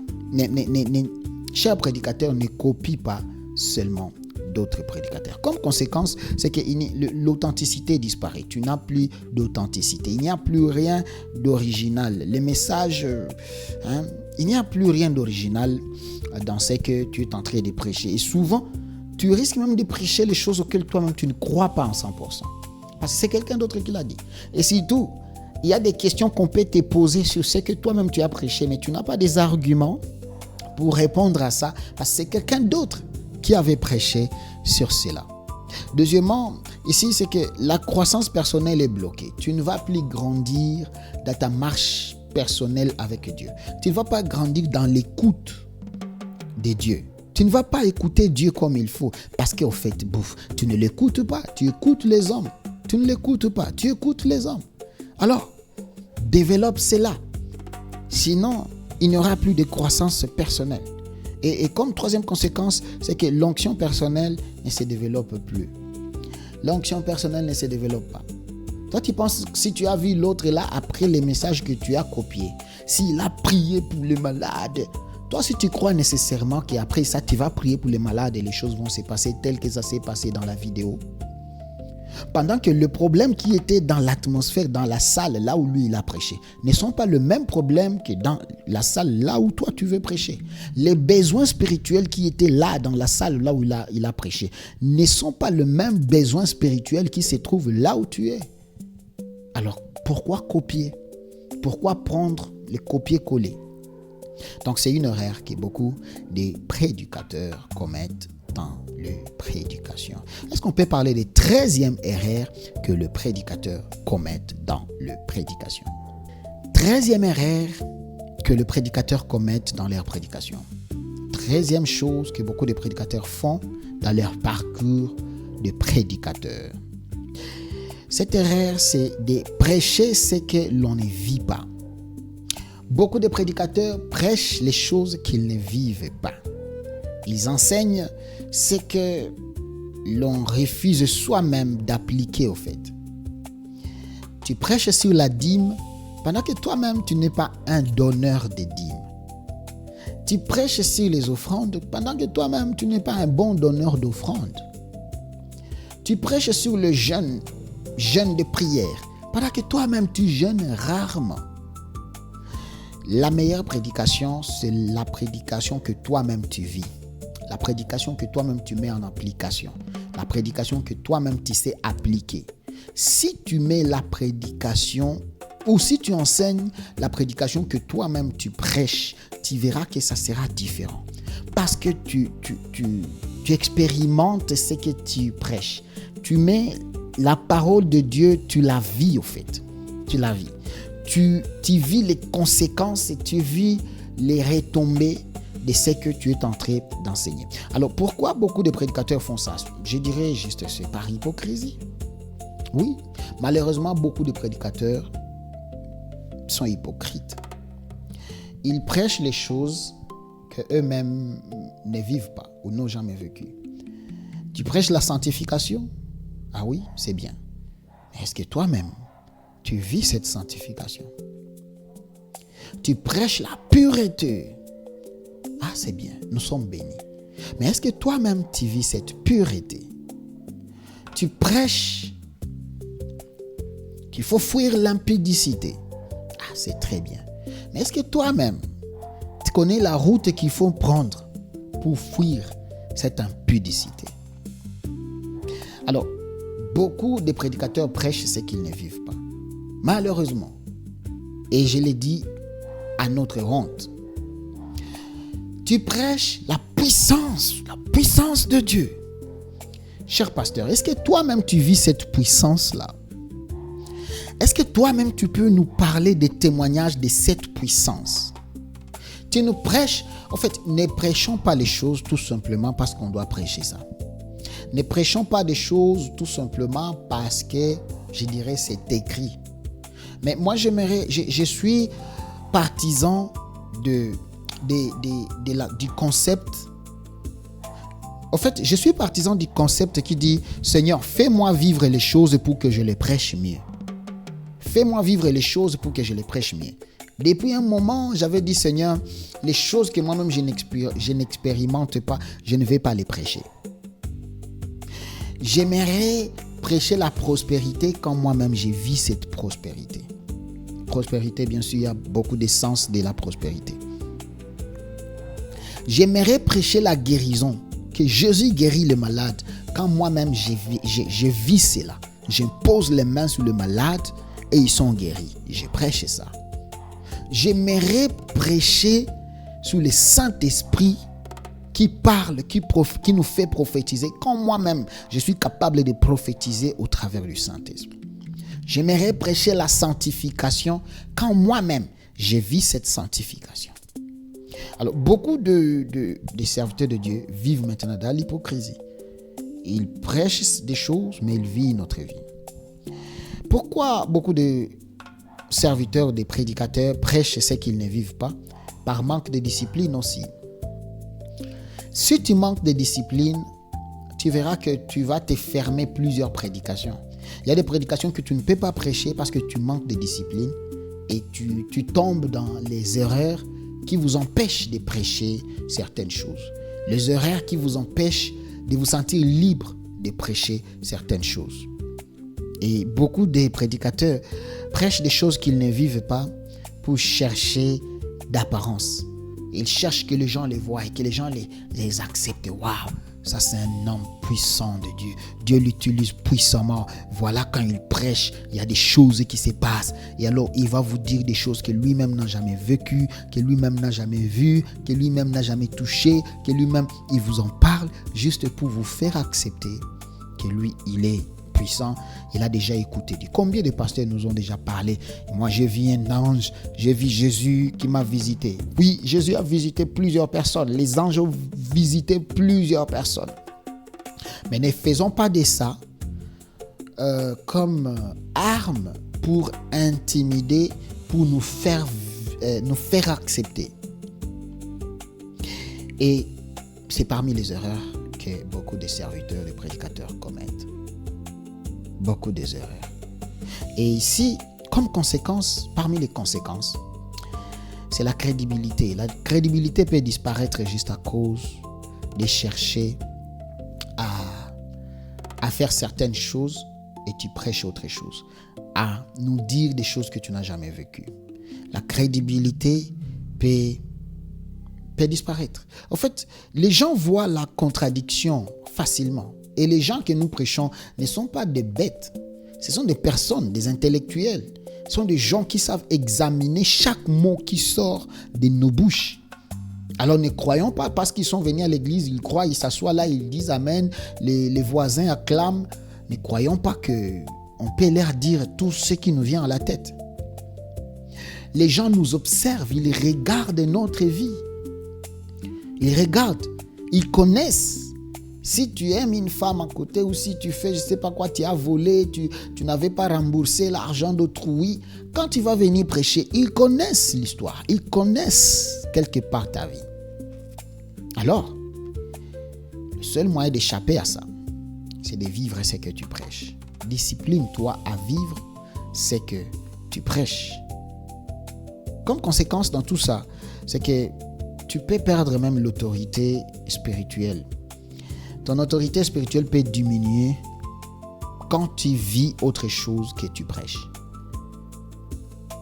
Cher prédicateur, ne copie pas seulement d'autres prédicateurs. Comme conséquence, c'est que l'authenticité disparaît. Tu n'as plus d'authenticité. Il n'y a plus rien d'original. Les messages, il n'y a plus rien d'original dans ce que tu es en train de prêcher. Et souvent, tu risques même de prêcher les choses auxquelles toi-même tu ne crois pas en 100%. Parce que c'est quelqu'un d'autre qui l'a dit. Et surtout, il y a des questions qu'on peut te poser sur ce que toi-même tu as prêché, mais tu n'as pas des arguments pour répondre à ça, parce que c'est quelqu'un d'autre qui avait prêché sur cela. Deuxièmement, ici, c'est que la croissance personnelle est bloquée. Tu ne vas plus grandir dans ta marche personnelle avec Dieu. Tu ne vas pas grandir dans l'écoute de Dieu. Tu ne vas pas écouter Dieu comme il faut, parce qu'au fait, tu ne l'écoutes pas. Tu écoutes les hommes. Tu ne l'écoutes pas. Tu écoutes les hommes. Alors, développe cela. Sinon, il n'y aura plus de croissance personnelle. Et comme troisième conséquence, c'est que l'onction personnelle ne se développe plus. L'onction personnelle ne se développe pas. Toi, tu penses que si tu as vu l'autre là, après les messages que tu as copiés, s'il a prié pour les malades, toi, si tu crois nécessairement qu'après ça, tu vas prier pour les malades et les choses vont se passer telles que ça s'est passé dans la vidéo, pendant que le problème qui était dans l'atmosphère, dans la salle, là où lui il a prêché, ne sont pas le même problème que dans la salle, là où toi tu veux prêcher. Les besoins spirituels qui étaient là, dans la salle, là où il a prêché, ne sont pas le même besoin spirituel qui se trouve là où tu es. Alors, pourquoi copier? Pourquoi prendre les copier-coller? Donc, c'est une erreur que beaucoup de prédicateurs commettent dans la prédication. Est-ce qu'on peut parler des 13e erreurs que le prédicateur commet dans la prédication? 13e erreur que le prédicateur commet dans leur prédication. 13e chose que beaucoup de prédicateurs font dans leur parcours de prédicateur. Cette erreur, c'est de prêcher ce que l'on ne vit pas. Beaucoup de prédicateurs prêchent les choses qu'ils ne vivent pas. Ils enseignent ce que l'on refuse soi-même d'appliquer au fait. Tu prêches sur la dîme pendant que toi-même tu n'es pas un donneur de dîmes. Tu prêches sur les offrandes pendant que toi-même tu n'es pas un bon donneur d'offrandes. Tu prêches sur le jeûne de prière pendant que toi-même tu jeûnes rarement. La meilleure prédication, c'est la prédication que toi-même tu vis. La prédication que toi-même tu mets en application. La prédication que toi-même tu sais appliquer. Si tu mets la prédication ou si tu enseignes la prédication que toi-même tu prêches, tu verras que ça sera différent. Parce que tu expérimentes ce que tu prêches. Tu mets la parole de Dieu, tu la vis au fait. Tu la vis. Tu vis les conséquences et tu vis les retombées de ce que tu es en train d'enseigner. Alors, pourquoi beaucoup de prédicateurs font ça? Je dirais juste, c'est par hypocrisie. Oui, malheureusement, beaucoup de prédicateurs sont hypocrites. Ils prêchent les choses qu'eux-mêmes ne vivent pas ou n'ont jamais vécues. Tu prêches la sanctification? Ah oui, c'est bien. Mais est-ce que toi-même, tu vis cette sanctification? Tu prêches la pureté? Ah, c'est bien, nous sommes bénis. Mais est-ce que toi-même, tu vis cette pureté? Tu prêches qu'il faut fuir l'impudicité? Ah, c'est très bien. Mais est-ce que toi-même, tu connais la route qu'il faut prendre pour fuir cette impudicité? Alors, Beaucoup de prédicateurs prêchent ce qu'ils ne vivent pas. Malheureusement. Et je l'ai dit à notre honte. Tu prêches la puissance de Dieu. Cher pasteur, est-ce que toi-même tu vis cette puissance-là? Est-ce que toi-même tu peux nous parler des témoignages de cette puissance? Tu nous prêches, en fait, ne prêchons pas les choses tout simplement parce qu'on doit prêcher ça. Ne prêchons pas des choses tout simplement parce que, je dirais, c'est écrit. Mais moi, je suis partisan du concept. En fait, je suis partisan du concept qui dit, Seigneur, fais-moi vivre les choses pour que je les prêche mieux. Fais-moi vivre les choses pour que je les prêche mieux. Depuis un moment, j'avais dit, Seigneur, les choses que moi-même je n'expérimente pas, je ne vais pas les prêcher. J'aimerais prêcher la prospérité quand moi-même je vis cette prospérité. Prospérité, bien sûr, il y a beaucoup de sens de la prospérité. J'aimerais prêcher la guérison, que Jésus guérit les malades quand moi-même je vis cela. J'impose les mains sur le malade et ils sont guéris. Je prêche ça. J'aimerais prêcher sur le Saint-Esprit qui parle, qui nous fait prophétiser, quand moi-même je suis capable de prophétiser au travers du Saint-Esprit. J'aimerais prêcher la sanctification quand moi-même je vis cette sanctification. Alors, beaucoup de serviteurs de Dieu vivent maintenant dans l'hypocrisie. Ils prêchent des choses, mais ils vivent notre vie. Pourquoi beaucoup de serviteurs, des prédicateurs prêchent ce qu'ils ne vivent pas? Par manque de discipline aussi. Si tu manques de discipline, tu verras que tu vas te fermer plusieurs prédications. Il y a des prédications que tu ne peux pas prêcher parce que tu manques de discipline et tu tombes dans les erreurs qui vous empêchent de prêcher certaines choses. Les erreurs qui vous empêchent de vous sentir libre de prêcher certaines choses. Et beaucoup de prédicateurs prêchent des choses qu'ils ne vivent pas pour chercher d'apparence. Ils cherchent que les gens les voient et que les gens les acceptent. Waouh, ça c'est un homme puissant de Dieu. Dieu l'utilise puissamment. Voilà, quand il prêche, il y a des choses qui se passent. Et alors, il va vous dire des choses que lui-même n'a jamais vécues, que lui-même n'a jamais vues, que lui-même n'a jamais touché, que lui-même, il vous en parle juste pour vous faire accepter que lui, il est puissant. Il a déjà écouté. Combien de pasteurs nous ont déjà parlé? Moi, j'ai vu un ange, j'ai vu Jésus qui m'a visité. Oui, Jésus a visité plusieurs personnes. Les anges ont visité plusieurs personnes. Mais ne faisons pas de ça comme arme pour intimider, pour nous faire accepter. Et c'est parmi les erreurs que beaucoup de serviteurs, de prédicateurs commettent. Beaucoup des erreurs. Et ici, comme conséquence, parmi les conséquences, c'est la crédibilité. La crédibilité peut disparaître juste à cause de chercher à faire certaines choses et tu prêches autre chose, à nous dire des choses que tu n'as jamais vécues. La crédibilité peut disparaître. En fait, les gens voient la contradiction facilement. Et les gens que nous prêchons ne sont pas des bêtes. Ce sont des personnes, des intellectuels. Ce sont des gens qui savent examiner chaque mot qui sort de nos bouches. Alors ne croyons pas parce qu'ils sont venus à l'église, ils croient, ils s'assoient là, ils disent Amen, les voisins acclament. Ne croyons pas qu'on peut leur dire tout ce qui nous vient à la tête. Les gens nous observent, ils regardent notre vie. Ils regardent, ils connaissent. Si tu aimes une femme à côté ou si tu fais, je ne sais pas quoi, tu as volé, tu n'avais pas remboursé l'argent d'autrui, quand tu vas venir prêcher, ils connaissent l'histoire, ils connaissent quelque part ta vie. Alors, le seul moyen d'échapper à ça, c'est de vivre ce que tu prêches. Discipline-toi à vivre ce que tu prêches. Comme conséquence dans tout ça, c'est que tu peux perdre même l'autorité spirituelle. Ton autorité spirituelle peut diminuer quand tu vis autre chose que tu prêches.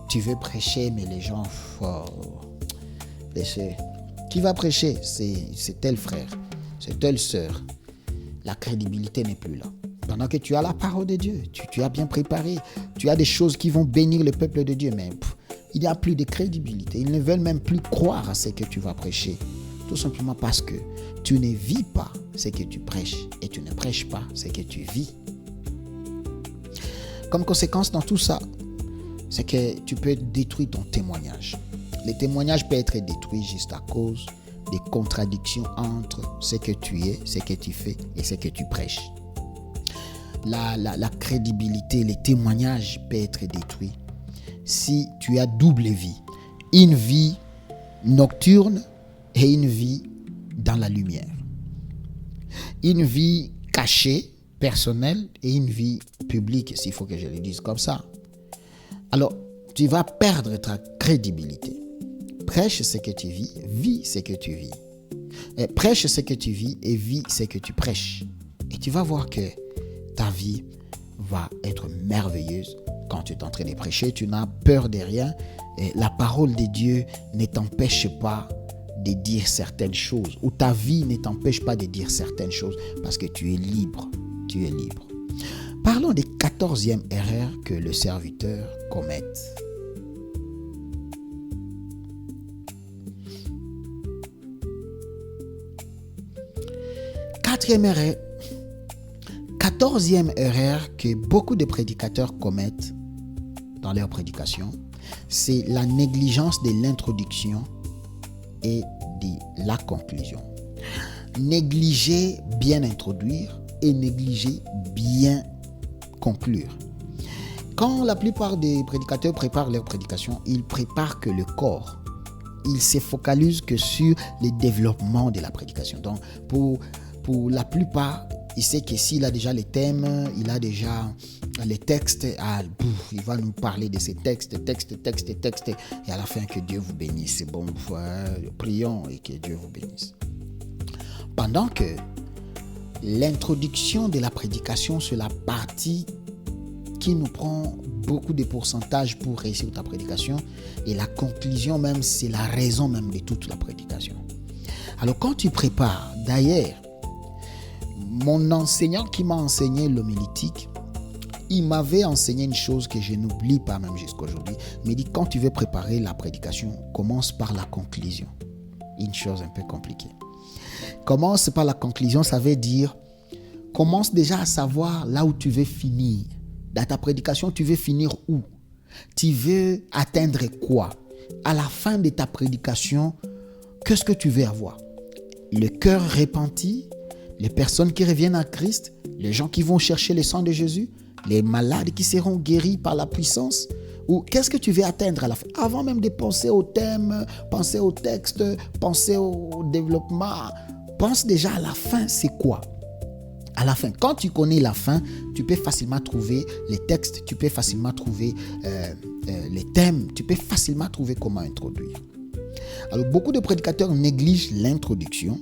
Tu veux prêcher, mais les gens... Qui va prêcher? C'est tel frère, c'est telle sœur. La crédibilité n'est plus là. Pendant que tu as la parole de Dieu, tu as bien préparé, tu as des choses qui vont bénir le peuple de Dieu, mais il n'y a plus de crédibilité. Ils ne veulent même plus croire à ce que tu vas prêcher. Tout simplement parce que tu ne vis pas ce que tu prêches et tu ne prêches pas ce que tu vis. Comme conséquence dans tout ça, c'est que tu peux détruire ton témoignage. Le témoignage peut être détruit juste à cause des contradictions entre ce que tu es, ce que tu fais et ce que tu prêches. La crédibilité, les témoignages peuvent être détruits si tu as double vie. Une vie nocturne et une vie dans la lumière. Une vie cachée, personnelle, et une vie publique, s'il faut que je le dise comme ça. Alors, tu vas perdre ta crédibilité. Prêche ce que tu vis, vis ce que tu vis. Prêche ce que tu vis et vis ce que tu prêches. Et tu vas voir que ta vie va être merveilleuse quand tu es en train de prêcher. Tu n'as peur de rien. Et la parole de Dieu ne t'empêche pas de dire certaines choses. Ou ta vie ne t'empêche pas de dire certaines choses parce que tu es libre. Tu es libre. Parlons des 14e erreurs que le serviteur commet. Erreur. 14e erreur que beaucoup de prédicateurs commettent dans leur prédication, c'est la négligence de l'introduction et de la conclusion. Négliger bien introduire et négliger bien conclure. Quand la plupart des prédicateurs préparent leur prédication, ils préparent que le corps. Ils se focalisent que sur le développement de la prédication. Donc, pour la plupart, il sait que s'il a déjà les thèmes, il a déjà les textes, il va nous parler de ces textes, et à la fin, que Dieu vous bénisse. C'est bon, prions et que Dieu vous bénisse. Pendant que l'introduction de la prédication, c'est la partie qui nous prend beaucoup de pourcentage pour réussir ta prédication, et la conclusion même, c'est la raison même de toute la prédication. Alors quand tu prépares, d'ailleurs, mon enseignant qui m'a enseigné l'homilétique, il m'avait enseigné une chose que je n'oublie pas même jusqu'à aujourd'hui. Il m'a dit, quand tu veux préparer la prédication, commence par la conclusion. Une chose un peu compliquée. Commence par la conclusion, ça veut dire, commence déjà à savoir là où tu veux finir. Dans ta prédication, tu veux finir où? Tu veux atteindre quoi? À la fin de ta prédication, qu'est-ce que tu veux avoir? Le cœur repenti? Les personnes qui reviennent à Christ, les gens qui vont chercher le sang de Jésus, les malades qui seront guéris par la puissance, ou qu'est-ce que tu veux atteindre à la fin? Avant même de penser au thème, penser au texte, penser au développement, pense déjà à la fin, c'est quoi? À la fin, quand tu connais la fin, tu peux facilement trouver les textes, tu peux facilement trouver les thèmes, tu peux facilement trouver comment introduire. Alors, beaucoup de prédicateurs négligent l'introduction.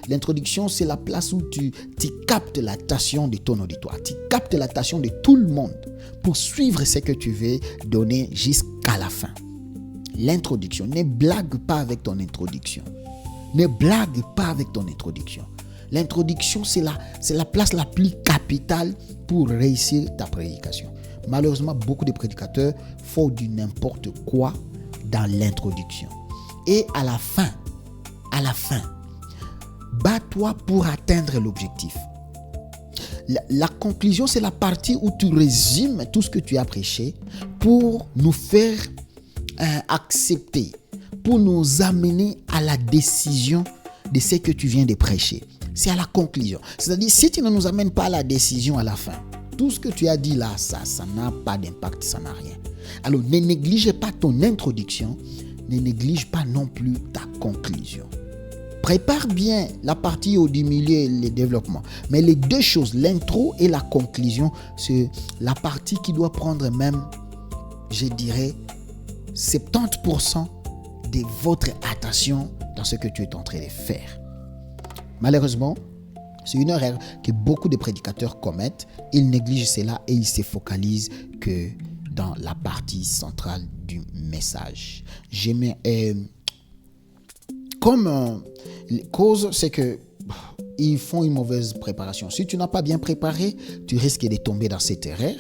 L'introduction, c'est la place où tu captes l'attention de ton auditoire. Tu captes l'attention de tout le monde pour suivre ce que tu veux donner jusqu'à la fin. L'introduction. Ne blague pas avec ton introduction. Ne blague pas avec ton introduction. L'introduction, c'est la place la plus capitale pour réussir ta prédication. Malheureusement, beaucoup de prédicateurs font du n'importe quoi dans l'introduction. Et à la fin, bats-toi pour atteindre l'objectif. La conclusion, c'est la partie où tu résumes tout ce que tu as prêché pour nous faire accepter, pour nous amener à la décision de ce que tu viens de prêcher. C'est à la conclusion. C'est-à-dire, si tu ne nous amènes pas à la décision à la fin, tout ce que tu as dit là, ça n'a pas d'impact, ça n'a rien. Alors, ne néglige pas ton introduction, ne néglige pas non plus ta conclusion. Prépare bien la partie du milieu et le développement. Mais les deux choses, l'intro et la conclusion, c'est la partie qui doit prendre même, je dirais, 70% de votre attention dans ce que tu es en train de faire. Malheureusement, c'est une erreur que beaucoup de prédicateurs commettent. Ils négligent cela et ils se focalisent que dans la partie centrale du message. Comme cause, c'est que ils font une mauvaise préparation. Si tu n'as pas bien préparé, tu risques de tomber dans cette erreur.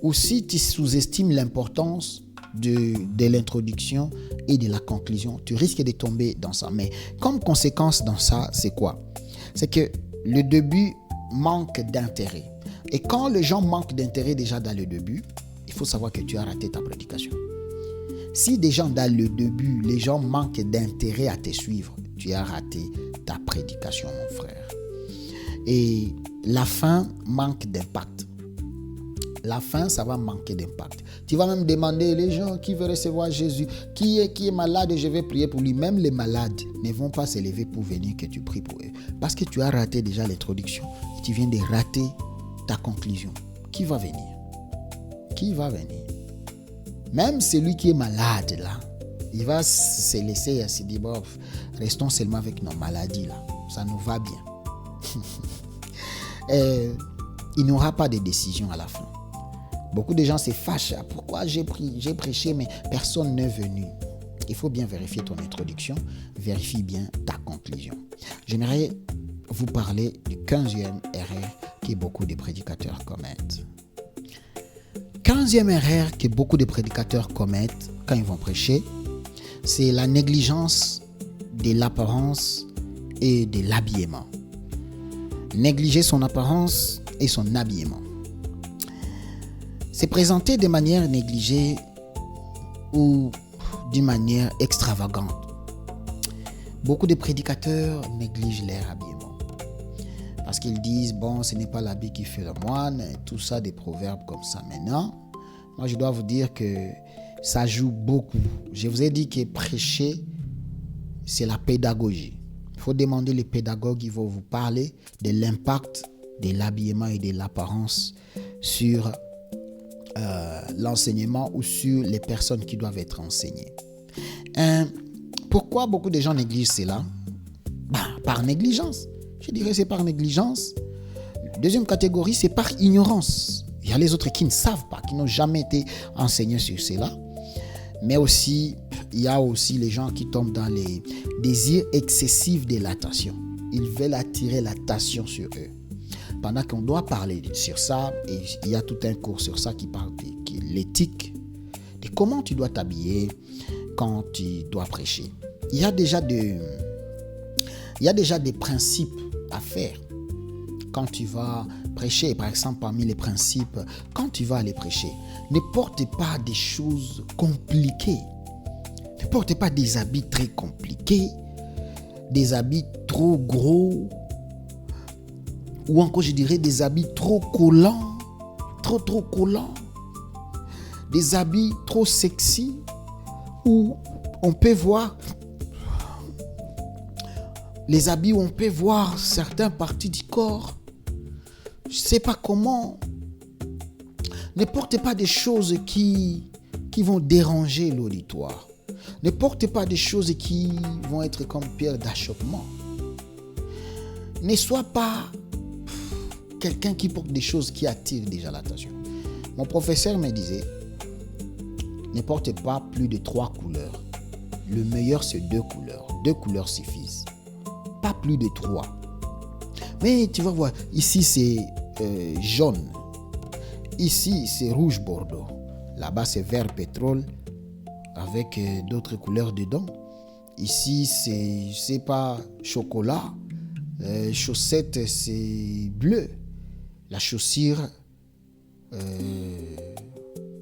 Ou si tu sous-estimes l'importance de l'introduction et de la conclusion, tu risques de tomber dans ça. Mais comme conséquence dans ça, c'est quoi? C'est que le début manque d'intérêt. Et quand les gens manquent d'intérêt déjà dans le début, il faut savoir que tu as raté ta prédication. Si déjà dans le début, les gens manquent d'intérêt à te suivre, tu as raté ta prédication, mon frère. Et la fin manque d'impact. La fin, ça va manquer d'impact. Tu vas même demander les gens qui veulent recevoir Jésus, qui est malade et je vais prier pour lui. Même les malades ne vont pas se lever pour venir que tu pries pour eux. Parce que tu as raté déjà l'introduction. Et tu viens de rater ta conclusion. Qui va venir? Qui va venir? Même celui qui est malade là, il va se laisser et se dire, bon, restons seulement avec nos maladies là. Ça nous va bien. Il n'y aura pas de décision à la fin. Beaucoup de gens se fâchent. Pourquoi j'ai prêché, mais personne n'est venu. Il faut bien vérifier ton introduction. Vérifie bien ta conclusion. J'aimerais vous parler du 15e erreur que beaucoup de prédicateurs commettent. 15e erreur que beaucoup de prédicateurs commettent quand ils vont prêcher, c'est la négligence de l'apparence et de l'habillement. Négliger son apparence et son habillement. C'est présenté de manière négligée ou d'une manière extravagante. Beaucoup de prédicateurs négligent leur habillement. Parce qu'ils disent, bon, ce n'est pas l'habit qui fait le moine, et tout ça, des proverbes comme ça. Maintenant, moi je dois vous dire que ça joue beaucoup. Je vous ai dit que prêcher, c'est la pédagogie. Il faut demander les pédagogues qui vont vous parler de l'impact de l'habillement et de l'apparence sur l'enseignement ou sur les personnes qui doivent être enseignées. Pourquoi beaucoup de gens négligent cela? Par négligence. Je dirais c'est par négligence. Deuxième catégorie, c'est par ignorance. Il y a les autres qui ne savent pas, qui n'ont jamais été enseignés sur cela. Mais aussi, il y a aussi les gens qui tombent dans les désirs excessifs de l'attention. Ils veulent attirer l'attention sur eux. Pendant qu'on doit parler sur ça, et il y a tout un cours sur ça qui parle de l'éthique, de comment tu dois t'habiller quand tu dois prêcher. Il y a déjà des principes à faire quand tu vas prêcher. Par exemple, parmi les principes, quand tu vas aller prêcher, ne porte pas des choses compliquées. Ne porte pas des habits très compliqués, des habits trop gros, ou encore je dirais des habits trop collants, trop collants, des habits trop sexy, où on peut voir les habits où on peut voir certaines parties du corps. Je ne sais pas comment. Ne portez pas des choses qui vont déranger l'auditoire. Ne portez pas des choses qui vont être comme pierre d'achoppement. Ne sois pas quelqu'un qui porte des choses qui attirent déjà l'attention. Mon professeur me disait, ne portez pas plus de 3 couleurs. Le meilleur, c'est 2 couleurs. 2 couleurs suffisent. Pas plus de 3. Mais tu vas voir, ici c'est jaune. Ici c'est rouge bordeaux. Là-bas c'est vert pétrole avec d'autres couleurs dedans. Ici c'est, je sais pas, chocolat. Chaussette c'est bleu. La chaussure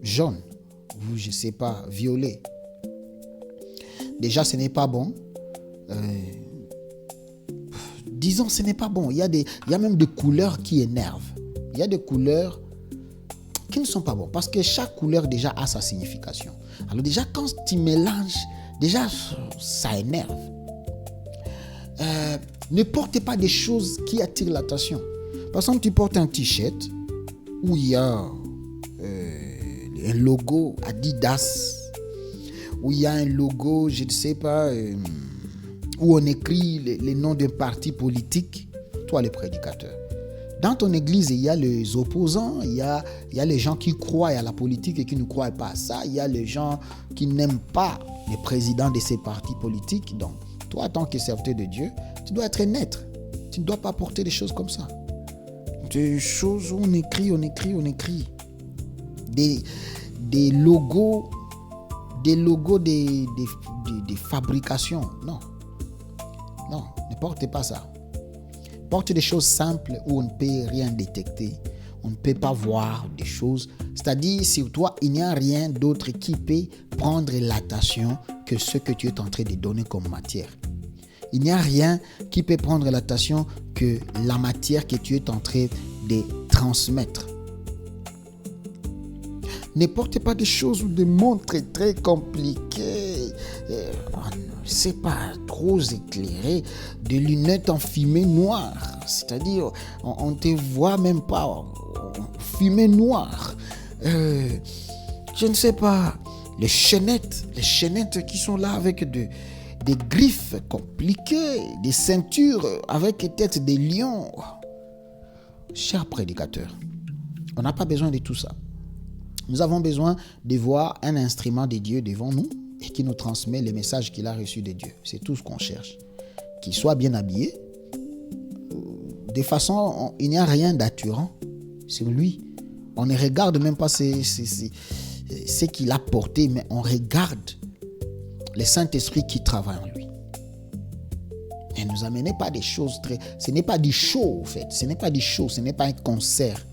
jaune. Ou je sais pas, violet. Déjà ce n'est pas bon. Disons, ce n'est pas bon. Il y a même des couleurs qui énervent. Il y a des couleurs qui ne sont pas bonnes. Parce que chaque couleur déjà a sa signification. Alors déjà, quand tu mélanges, déjà, ça énerve. Ne portez pas des choses qui attirent l'attention. Par exemple, tu portes un t-shirt où il y a un logo Adidas, où il y a un logo, je ne sais pas... où on écrit les noms d'un parti politique, toi le prédicateur. Dans ton église, il y a les opposants, il y a les gens qui croient à la politique et qui ne croient pas à ça, il y a les gens qui n'aiment pas les présidents de ces partis politiques. Donc, toi, en tant que serviteur de Dieu, tu dois être net. Tu ne dois pas porter des choses comme ça. Des choses où on écrit. Des logos des fabrications. Non, ne portez pas ça. Porte des choses simples où on ne peut rien détecter. On ne peut pas voir des choses. C'est-à-dire, sur toi, il n'y a rien d'autre qui peut prendre l'attention que ce que tu es en train de donner comme matière. Il n'y a rien qui peut prendre l'attention que la matière que tu es en train de transmettre. Ne portez pas des choses ou des montres très compliquées. C'est pas trop éclairé. Des lunettes en fumée noire. C'est-à-dire, on ne te voit même pas. Fumée noire. Je ne sais pas. Les chaînettes qui sont là avec des griffes compliquées. Des ceintures avec tête de lion. Cher prédicateur, on n'a pas besoin de tout ça. Nous avons besoin de voir un instrument de Dieu devant nous et qui nous transmet les messages qu'il a reçus de Dieu. C'est tout ce qu'on cherche. Qu'il soit bien habillé. De façon, il n'y a rien d'attirant sur lui. On ne regarde même pas ce qu'il a porté, mais on regarde le Saint-Esprit qui travaille en lui. Ne nous amenez pas des choses très... Ce n'est pas du show, en fait. Ce n'est pas du show, ce n'est pas un concert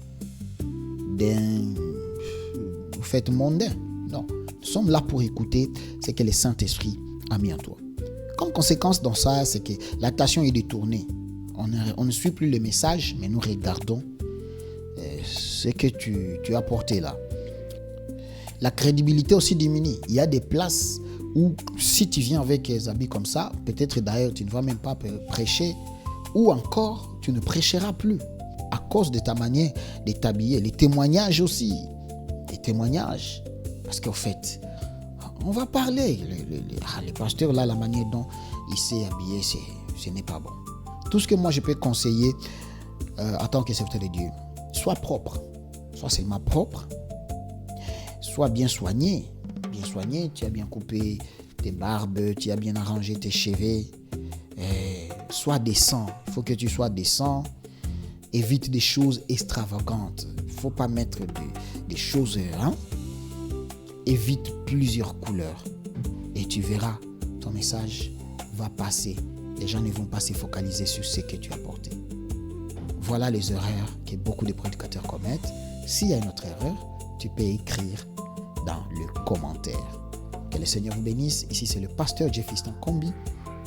d'un fait mondain. Non, nous sommes là pour écouter ce que le Saint-Esprit a mis en toi. Comme conséquence dans ça, c'est que l'attention est détournée. On ne suit plus le message, mais nous regardons ce que tu as porté là. La crédibilité aussi diminue. Il y a des places où si tu viens avec des habits comme ça, peut-être d'ailleurs tu ne vas même pas prêcher, ou encore tu ne prêcheras plus à cause de ta manière de t'habiller. Les témoignages aussi. Les témoignages. Parce qu'en fait, on va parler. Les pasteurs là, la manière dont il s'est habillé, ce n'est pas bon. Tout ce que moi je peux conseiller en tant que serviteur de Dieu, sois propre. Sois seulement propre. Sois bien soigné. Bien soigné, tu as bien coupé tes barbes, tu as bien arrangé tes cheveux. Sois décent. Il faut que tu sois décent. Évite des choses extravagantes. Il ne faut pas mettre des choses... Évite plusieurs couleurs. Et tu verras, ton message va passer. Les gens ne vont pas se focaliser sur ce que tu as porté. Voilà les erreurs que beaucoup de prédicateurs commettent. S'il y a une autre erreur, tu peux écrire dans le commentaire. Que le Seigneur vous bénisse. Ici, c'est le pasteur Jeffiston Kombi,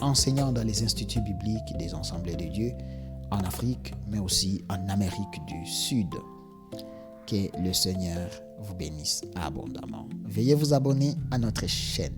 enseignant dans les instituts bibliques des Assemblées de Dieu en Afrique, mais aussi en Amérique du Sud. Que le Seigneur vous bénisse abondamment. Veuillez vous abonner à notre chaîne.